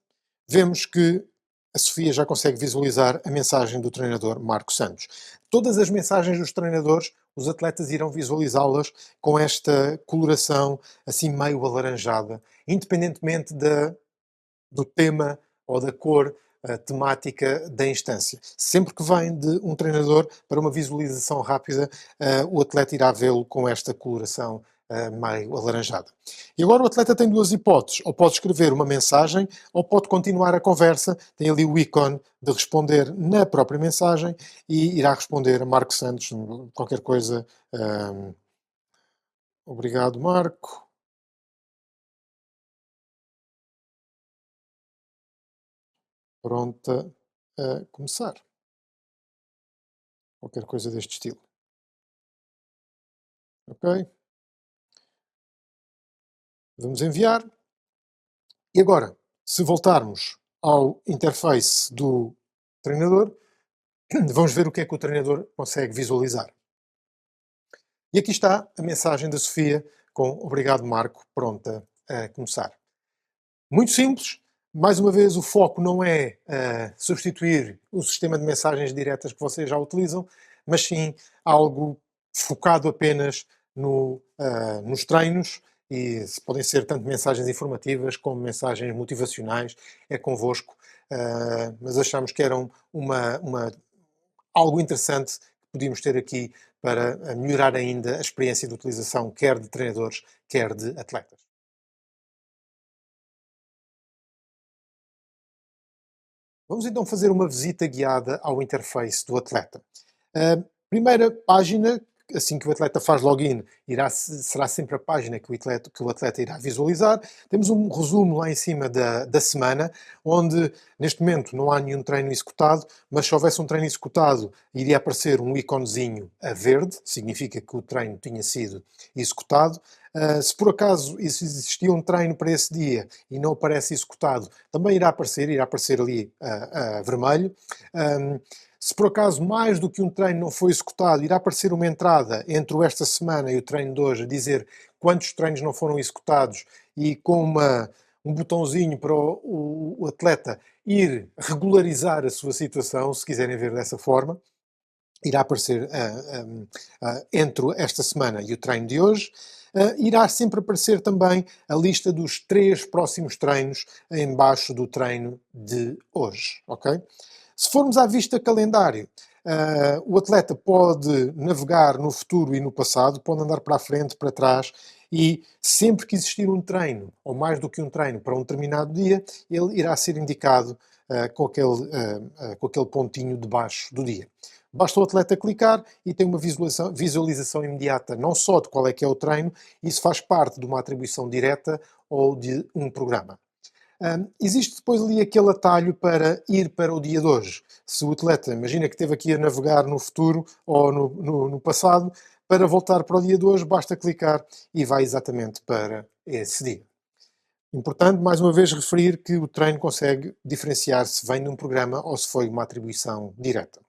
vemos que a Sofia já consegue visualizar a mensagem do treinador Marco Santos. Todas as mensagens dos treinadores, os atletas irão visualizá-las com esta coloração assim meio alaranjada, independentemente do tema ou da cor temática da instância. Sempre que vem de um treinador para uma visualização rápida, o atleta irá vê-lo com esta coloração meio alaranjada. E agora o atleta tem duas hipóteses. Ou pode escrever uma mensagem, ou pode continuar a conversa. Tem ali o ícone de responder na própria mensagem e irá responder a Marco Santos, qualquer coisa. Obrigado, Marco. Pronta a começar. Qualquer coisa deste estilo. Ok? Vamos enviar. E agora, se voltarmos ao interface do treinador, vamos ver o que é que o treinador consegue visualizar. E aqui está a mensagem da Sofia com obrigado Marco, pronta a começar. Muito simples. Mais uma vez, o foco não é substituir o sistema de mensagens diretas que vocês já utilizam, mas sim algo focado apenas nos treinos e podem ser tanto mensagens informativas como mensagens motivacionais, é convosco, mas achamos que eram algo interessante que podíamos ter aqui para melhorar ainda a experiência de utilização, quer de treinadores, quer de atletas. Vamos então fazer uma visita guiada ao interface do atleta. A primeira página, assim que o atleta faz login, será sempre a página que o atleta irá visualizar. Temos um resumo lá em cima da semana, onde neste momento não há nenhum treino executado, mas se houvesse um treino executado, iria aparecer um iconezinho a verde, significa que o treino tinha sido executado. Se por acaso existia um treino para esse dia e não aparece executado, também irá aparecer ali a vermelho. Se por acaso mais do que um treino não foi executado, irá aparecer uma entrada entre esta semana e o treino de hoje a dizer quantos treinos não foram executados e com um botãozinho para o atleta ir regularizar a sua situação, se quiserem ver dessa forma. Irá aparecer entre esta semana e o treino de hoje. Irá sempre aparecer também a lista dos 3 próximos treinos embaixo do treino de hoje, ok? Se formos à vista calendário, o atleta pode navegar no futuro e no passado, pode andar para a frente, para trás, e sempre que existir um treino, ou mais do que um treino, para um determinado dia, ele irá ser indicado com aquele pontinho debaixo do dia. Basta o atleta clicar e tem uma visualização imediata, não só de qual é que é o treino, isso faz parte de uma atribuição direta ou de um programa. Existe depois ali aquele atalho para ir para o dia de hoje. Se o atleta, imagina que esteve aqui a navegar no futuro ou no passado, para voltar para o dia de hoje basta clicar e vai exatamente para esse dia. Importante, mais uma vez, referir que o treino consegue diferenciar se vem de um programa ou se foi uma atribuição direta.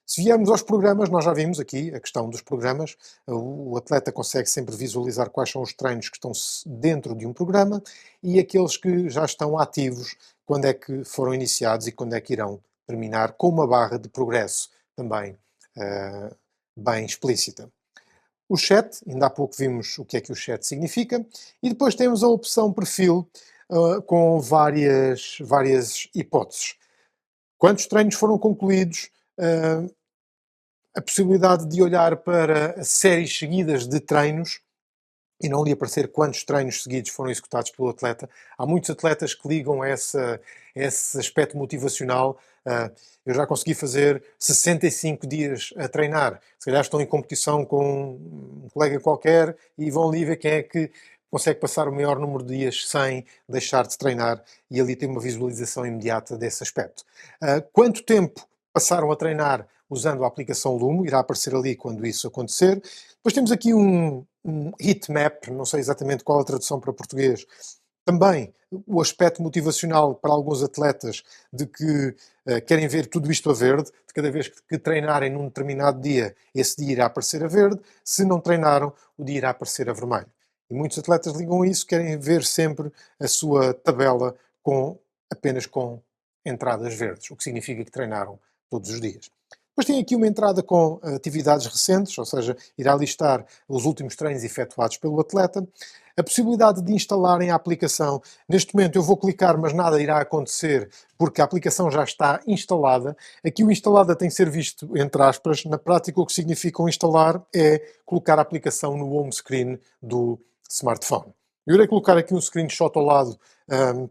Se viermos aos programas, nós já vimos aqui a questão dos programas. O atleta consegue sempre visualizar quais são os treinos que estão dentro de um programa e aqueles que já estão ativos, quando é que foram iniciados e quando é que irão terminar, com uma barra de progresso também bem explícita. O chat, ainda há pouco vimos o que é que o chat significa, e depois temos a opção perfil com várias hipóteses. Quantos treinos foram concluídos? A possibilidade de olhar para séries seguidas de treinos e não lhe aparecer quantos treinos seguidos foram executados pelo atleta. Há muitos atletas que ligam esse aspecto motivacional. Eu já consegui fazer 65 dias a treinar. Se calhar estão em competição com um colega qualquer e vão ali ver quem é que consegue passar o maior número de dias sem deixar de treinar, e ali tem uma visualização imediata desse aspecto. Quanto tempo passaram a treinar usando a aplicação Lumo? Irá aparecer ali quando isso acontecer. Depois temos aqui um heat map, não sei exatamente qual a tradução para português. Também o aspecto motivacional para alguns atletas de que querem ver tudo isto a verde, de cada vez que treinarem num determinado dia, esse dia irá aparecer a verde. Se não treinaram, o dia irá aparecer a vermelho. E muitos atletas ligam a isso, querem ver sempre a sua tabela apenas com entradas verdes, o que significa que treinaram todos os dias. Depois tem aqui uma entrada com atividades recentes, ou seja, irá listar os últimos treinos efetuados pelo atleta. A possibilidade de instalarem a aplicação. Neste momento eu vou clicar, mas nada irá acontecer porque a aplicação já está instalada. Aqui o instalada tem que ser visto entre aspas. Na prática, o que significa o instalar é colocar a aplicação no home screen do smartphone. Eu irei colocar aqui um screenshot ao lado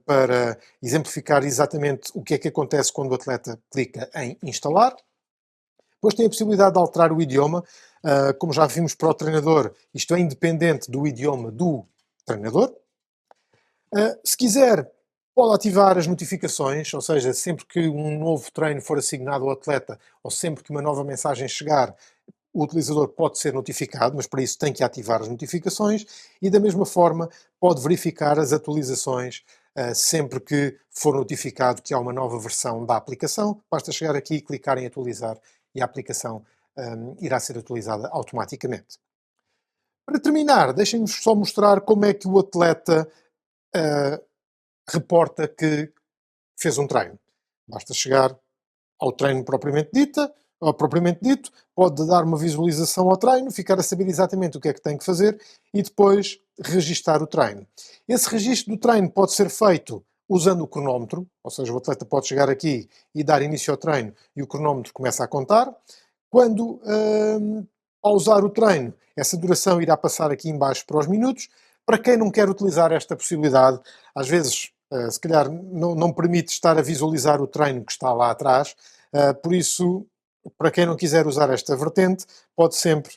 para exemplificar exatamente o que é que acontece quando o atleta clica em instalar. Depois tem a possibilidade de alterar o idioma. Como já vimos para o treinador, isto é independente do idioma do treinador. Se quiser, pode ativar as notificações, ou seja, sempre que um novo treino for assignado ao atleta ou sempre que uma nova mensagem chegar, o utilizador pode ser notificado, mas para isso tem que ativar as notificações, e da mesma forma pode verificar as atualizações sempre que for notificado que há uma nova versão da aplicação. Basta chegar aqui e clicar em atualizar e a aplicação irá ser atualizada automaticamente. Para terminar, deixem-nos só mostrar como é que o atleta reporta que fez um treino. Basta chegar ao treino propriamente dito, pode dar uma visualização ao treino, ficar a saber exatamente o que é que tem que fazer e depois registar o treino. Esse registro do treino pode ser feito usando o cronómetro, ou seja, o atleta pode chegar aqui e dar início ao treino e o cronómetro começa a contar. Quando, ao usar o treino, essa duração irá passar aqui em baixo para os minutos. Para quem não quer utilizar esta possibilidade, às vezes, se calhar, não permite estar a visualizar o treino que está lá atrás. Por isso, para quem não quiser usar esta vertente, pode sempre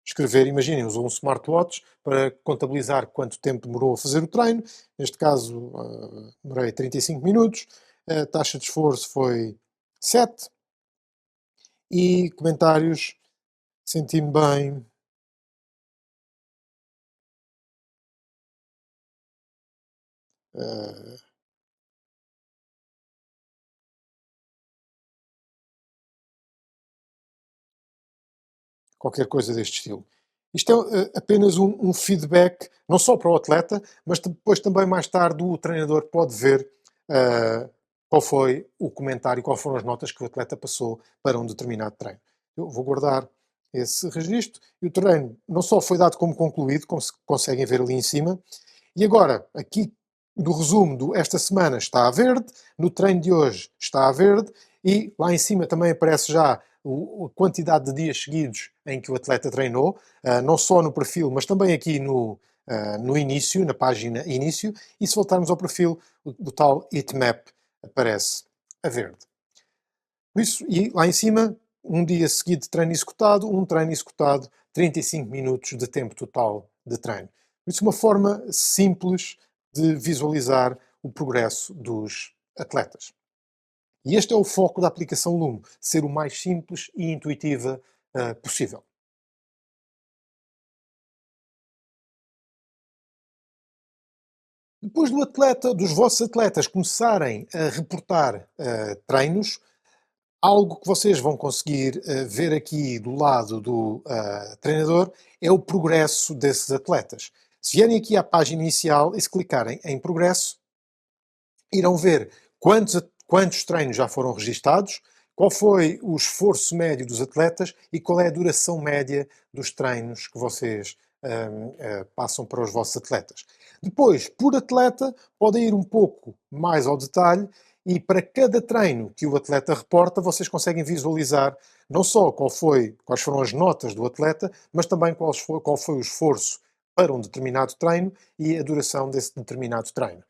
escrever, imaginem, usou um smartwatch para contabilizar quanto tempo demorou a fazer o treino. Neste caso, demorei 35 minutos, a taxa de esforço foi 7. E comentários, senti-me bem. Qualquer coisa deste estilo. Isto é apenas um feedback, não só para o atleta, mas depois também mais tarde o treinador pode ver qual foi o comentário, quais foram as notas que o atleta passou para um determinado treino. Eu vou guardar esse registro e o treino não só foi dado como concluído, como se conseguem ver ali em cima, e agora, aqui do resumo esta semana está a verde, no treino de hoje está a verde, e lá em cima também aparece já a quantidade de dias seguidos em que o atleta treinou, não só no perfil, mas também aqui no início, na página início, e se voltarmos ao perfil, o tal heatmap aparece a verde. Por isso, e lá em cima, um dia seguido de treino executado, um treino executado, 35 minutos de tempo total de treino. Por isso, uma forma simples de visualizar o progresso dos atletas. E este é o foco da aplicação Lumo, ser o mais simples e intuitiva possível. Depois dos vossos atletas começarem a reportar treinos, algo que vocês vão conseguir ver aqui do lado do treinador é o progresso desses atletas. Se vierem aqui à página inicial e se clicarem em progresso, irão ver quantos treinos já foram registados, qual foi o esforço médio dos atletas e qual é a duração média dos treinos que vocês passam para os vossos atletas. Depois, por atleta, podem ir um pouco mais ao detalhe e para cada treino que o atleta reporta, vocês conseguem visualizar não só quais foram as notas do atleta, mas também qual foi o esforço para um determinado treino e a duração desse determinado treino.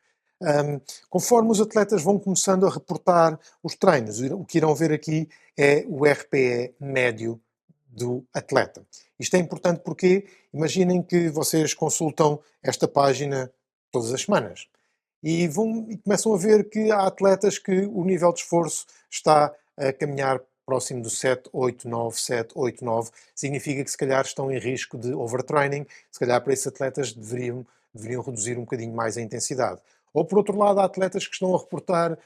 Conforme os atletas vão começando a reportar os treinos, o que irão ver aqui é o RPE médio do atleta. Isto é importante porque imaginem que vocês consultam esta página todas as semanas e começam a ver que há atletas que o nível de esforço está a caminhar próximo do 7-8-9, 7-8-9, significa que se calhar estão em risco de overtraining, se calhar para esses atletas deveriam reduzir um bocadinho mais a intensidade. Ou por outro lado, há atletas que estão a reportar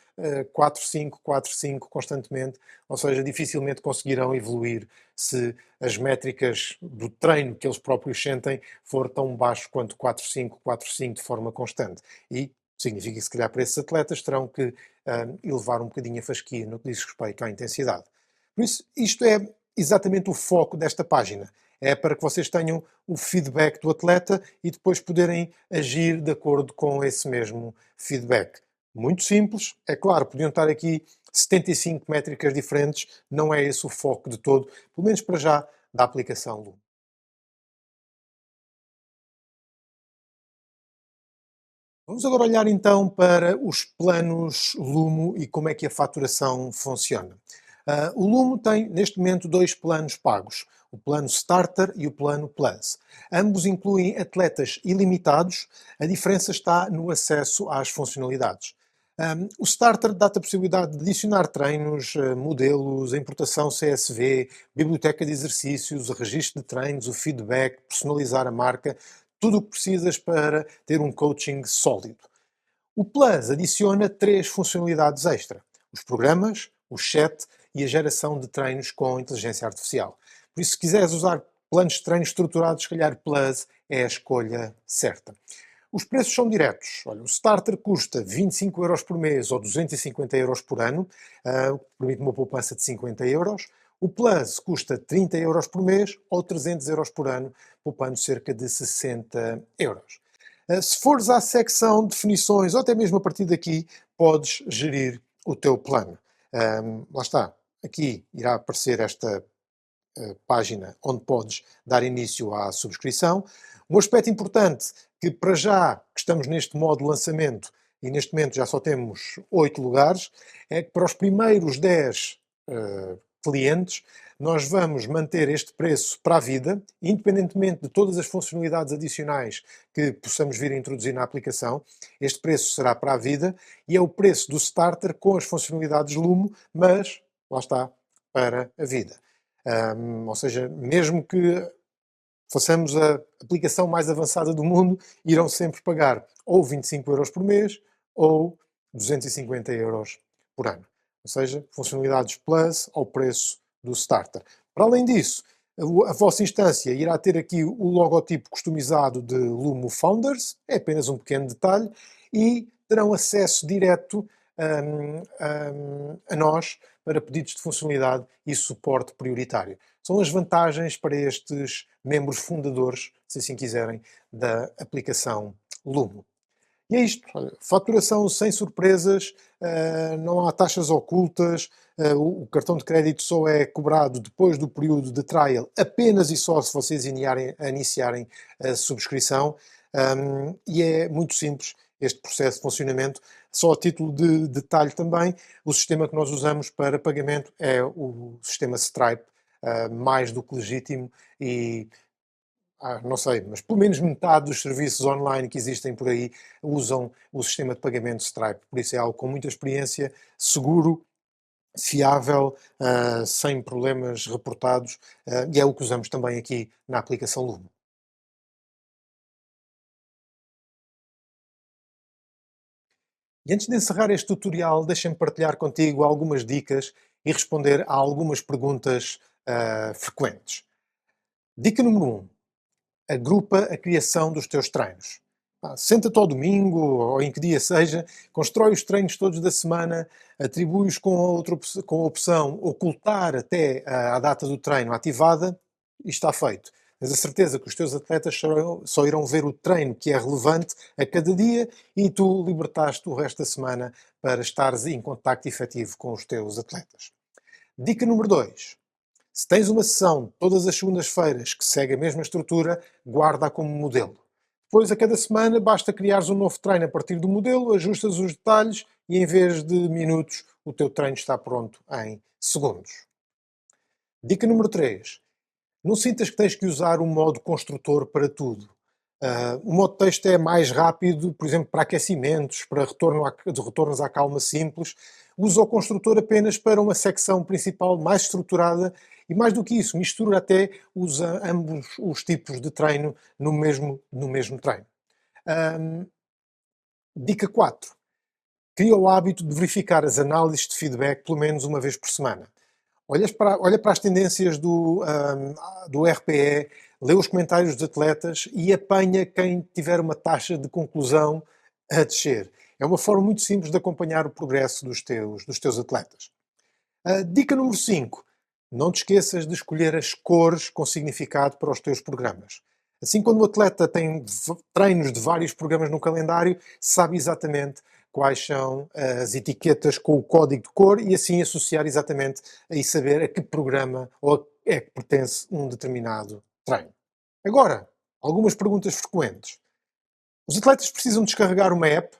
4-5, 4-5 constantemente, ou seja, dificilmente conseguirão evoluir se as métricas do treino que eles próprios sentem for tão baixo quanto 4-5, 4-5 de forma constante. E significa que se calhar para esses atletas terão que elevar um bocadinho a fasquia no que diz respeito à intensidade. Por isso, isto é exatamente o foco desta página. É para que vocês tenham o feedback do atleta e depois poderem agir de acordo com esse mesmo feedback. Muito simples, é claro, podiam estar aqui 75 métricas diferentes, não é esse o foco de todo, pelo menos para já, da aplicação Lume. Vamos agora olhar então para os planos Lumo e como é que a faturação funciona. O Lumo tem, neste momento, dois planos pagos, o plano Starter e o plano Plus. Ambos incluem atletas ilimitados, a diferença está no acesso às funcionalidades. O Starter dá-te a possibilidade de adicionar treinos, modelos, a importação CSV, biblioteca de exercícios, o registro de treinos, o feedback, personalizar a marca, tudo o que precisas para ter um coaching sólido. O Plus adiciona três funcionalidades extra: os programas, o chat e a geração de treinos com inteligência artificial. Por isso, se quiseres usar planos de treino estruturados, se calhar Plus é a escolha certa. Os preços são diretos. Olha, o Starter custa 25 euros por mês ou 250 euros por ano, o que permite uma poupança de 50 euros. O Plus custa 30 euros por mês ou 300 euros por ano, poupando cerca de 60 euros. Se fores à secção definições, ou até mesmo a partir daqui, podes gerir o teu plano. Lá está. Aqui irá aparecer esta página onde podes dar início à subscrição. Um aspecto importante que para já que estamos neste modo de lançamento e neste momento já só temos 8 lugares, é que para os primeiros 10 clientes nós vamos manter este preço para a vida, independentemente de todas as funcionalidades adicionais que possamos vir a introduzir na aplicação. Este preço será para a vida e é o preço do Starter com as funcionalidades Lumo, mas, lá está, para a vida. Ou seja, mesmo que façamos a aplicação mais avançada do mundo, irão sempre pagar ou 25 euros por mês ou 250 euros por ano. Ou seja, funcionalidades Plus ao preço do Starter. Para além disso, a vossa instância irá ter aqui o logotipo customizado de Lumo Founders, é apenas um pequeno detalhe, e terão acesso direto a nós para pedidos de funcionalidade e suporte prioritário. São as vantagens para estes membros fundadores, se assim quiserem, da aplicação Lumo. E é isto. Olha, faturação sem surpresas, não há taxas ocultas, o cartão de crédito só é cobrado depois do período de trial, apenas e só se vocês iniciarem a subscrição. E é muito simples este processo de funcionamento. Só a título de detalhe também, o sistema que nós usamos para pagamento é o sistema Stripe, mais do que legítimo e não sei, mas pelo menos metade dos serviços online que existem por aí usam o sistema de pagamento Stripe. Por isso é algo com muita experiência, seguro, fiável, sem problemas reportados, e é o que usamos também aqui na aplicação Lumo. E antes de encerrar este tutorial, deixem-me partilhar contigo algumas dicas e responder a algumas perguntas frequentes. Dica número 1. Agrupa a criação dos teus treinos. Senta-te ao domingo, ou em que dia seja, constrói os treinos todos da semana, atribui-os com a opção ocultar até a data do treino ativada e está feito. Tens a certeza que os teus atletas só irão ver o treino que é relevante a cada dia e tu libertaste o resto da semana para estares em contacto efetivo com os teus atletas. Dica número 2. Se tens uma sessão todas as segundas-feiras que segue a mesma estrutura, guarda-a como modelo. Depois, a cada semana, basta criares um novo treino a partir do modelo, ajustas os detalhes e, em vez de minutos, o teu treino está pronto em segundos. Dica número 3. Não sintas que tens que usar o modo construtor para tudo. O modo texto é mais rápido, por exemplo, para aquecimentos, para retornos à calma simples. Usa o construtor apenas para uma secção principal mais estruturada e, mais do que isso, mistura até, usa ambos os tipos de treino no mesmo treino. Dica 4. Cria o hábito de verificar as análises de feedback pelo menos uma vez por semana. Olha para as tendências do RPE, lê os comentários dos atletas e apanha quem tiver uma taxa de conclusão a descer. É uma forma muito simples de acompanhar o progresso dos teus atletas. Dica número 5. Não te esqueças de escolher as cores com significado para os teus programas. Assim, quando o atleta tem treinos de vários programas no calendário, sabe exatamente quais são as etiquetas com o código de cor e assim associar exatamente e saber a que programa ou é que pertence um determinado treino. Agora, algumas perguntas frequentes. Os atletas precisam descarregar uma app?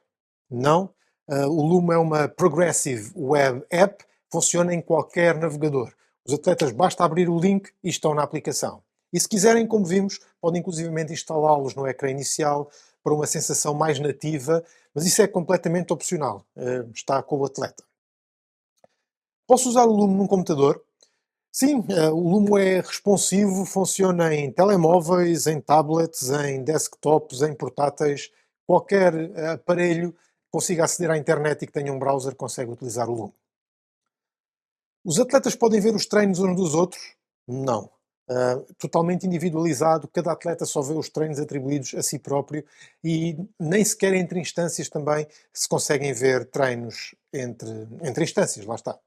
Não. O Lumo é uma Progressive Web App, funciona em qualquer navegador. Os atletas basta abrir o link e estão na aplicação. E se quiserem, como vimos, podem inclusivamente instalá-los no ecrã inicial para uma sensação mais nativa, mas isso é completamente opcional. Está com o atleta. Posso usar o Lumo num computador? Sim, o Lumo é responsivo, funciona em telemóveis, em tablets, em desktops, em portáteis. Qualquer aparelho que consiga aceder à internet e que tenha um browser consegue utilizar o Lumo. Os atletas podem ver os treinos uns dos outros? Não. Totalmente individualizado, cada atleta só vê os treinos atribuídos a si próprio e nem sequer entre instâncias também se conseguem ver treinos entre instâncias, lá está.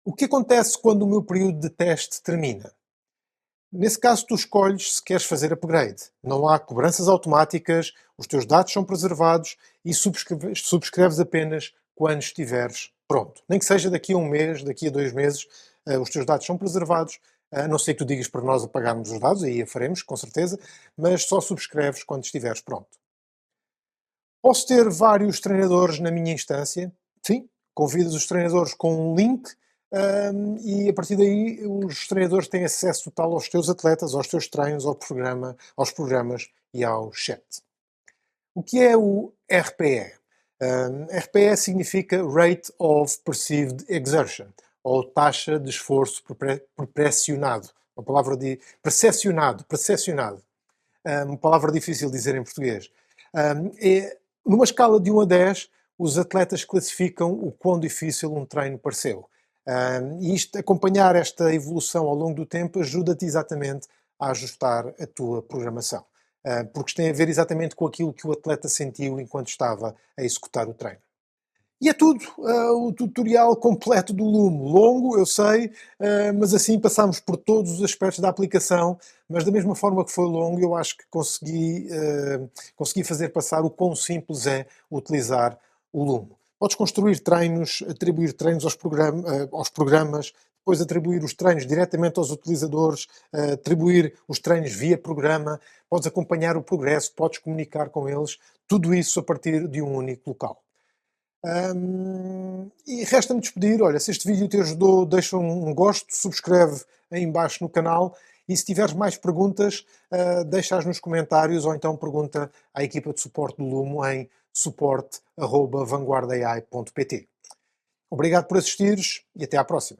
O que acontece quando o meu período de teste termina? Nesse caso, tu escolhes se queres fazer upgrade. Não há cobranças automáticas, os teus dados são preservados e subscreves apenas quando estiveres pronto. Nem que seja daqui a um mês, daqui a 2 meses, os teus dados são preservados, a não ser que tu digas para nós apagarmos os dados, aí a faremos, com certeza, mas só subscreves quando estiveres pronto. Posso ter vários treinadores na minha instância? Sim. Convidas os treinadores com um link e a partir daí os treinadores têm acesso total aos teus atletas, aos teus treinos, aos programas e ao chat. O que é o RPE? RPE significa Rate of Perceived Exertion, ou taxa de esforço por pressionado. Uma palavra de percepcionado. Uma palavra difícil de dizer em português. Numa escala de 1 a 10, os atletas classificam o quão difícil um treino pareceu. E acompanhar esta evolução ao longo do tempo ajuda-te exatamente a ajustar a tua programação. Porque isto tem a ver exatamente com aquilo que o atleta sentiu enquanto estava a executar o treino. E é tudo, o tutorial completo do Lumo. Longo, eu sei, mas assim passámos por todos os aspectos da aplicação, mas da mesma forma que foi longo, eu acho que consegui fazer passar o quão simples é utilizar o Lumo. Podes construir treinos, atribuir treinos aos programas, depois atribuir os treinos diretamente aos utilizadores, atribuir os treinos via programa, podes acompanhar o progresso, podes comunicar com eles, tudo isso a partir de um único local. E resta-me despedir. Olha, se este vídeo te ajudou, deixa um gosto, subscreve aí embaixo no canal e se tiveres mais perguntas, deixa-as nos comentários ou então pergunta à equipa de suporte do Lumo em suporte@vanguardai.pt. Obrigado por assistires e até à próxima.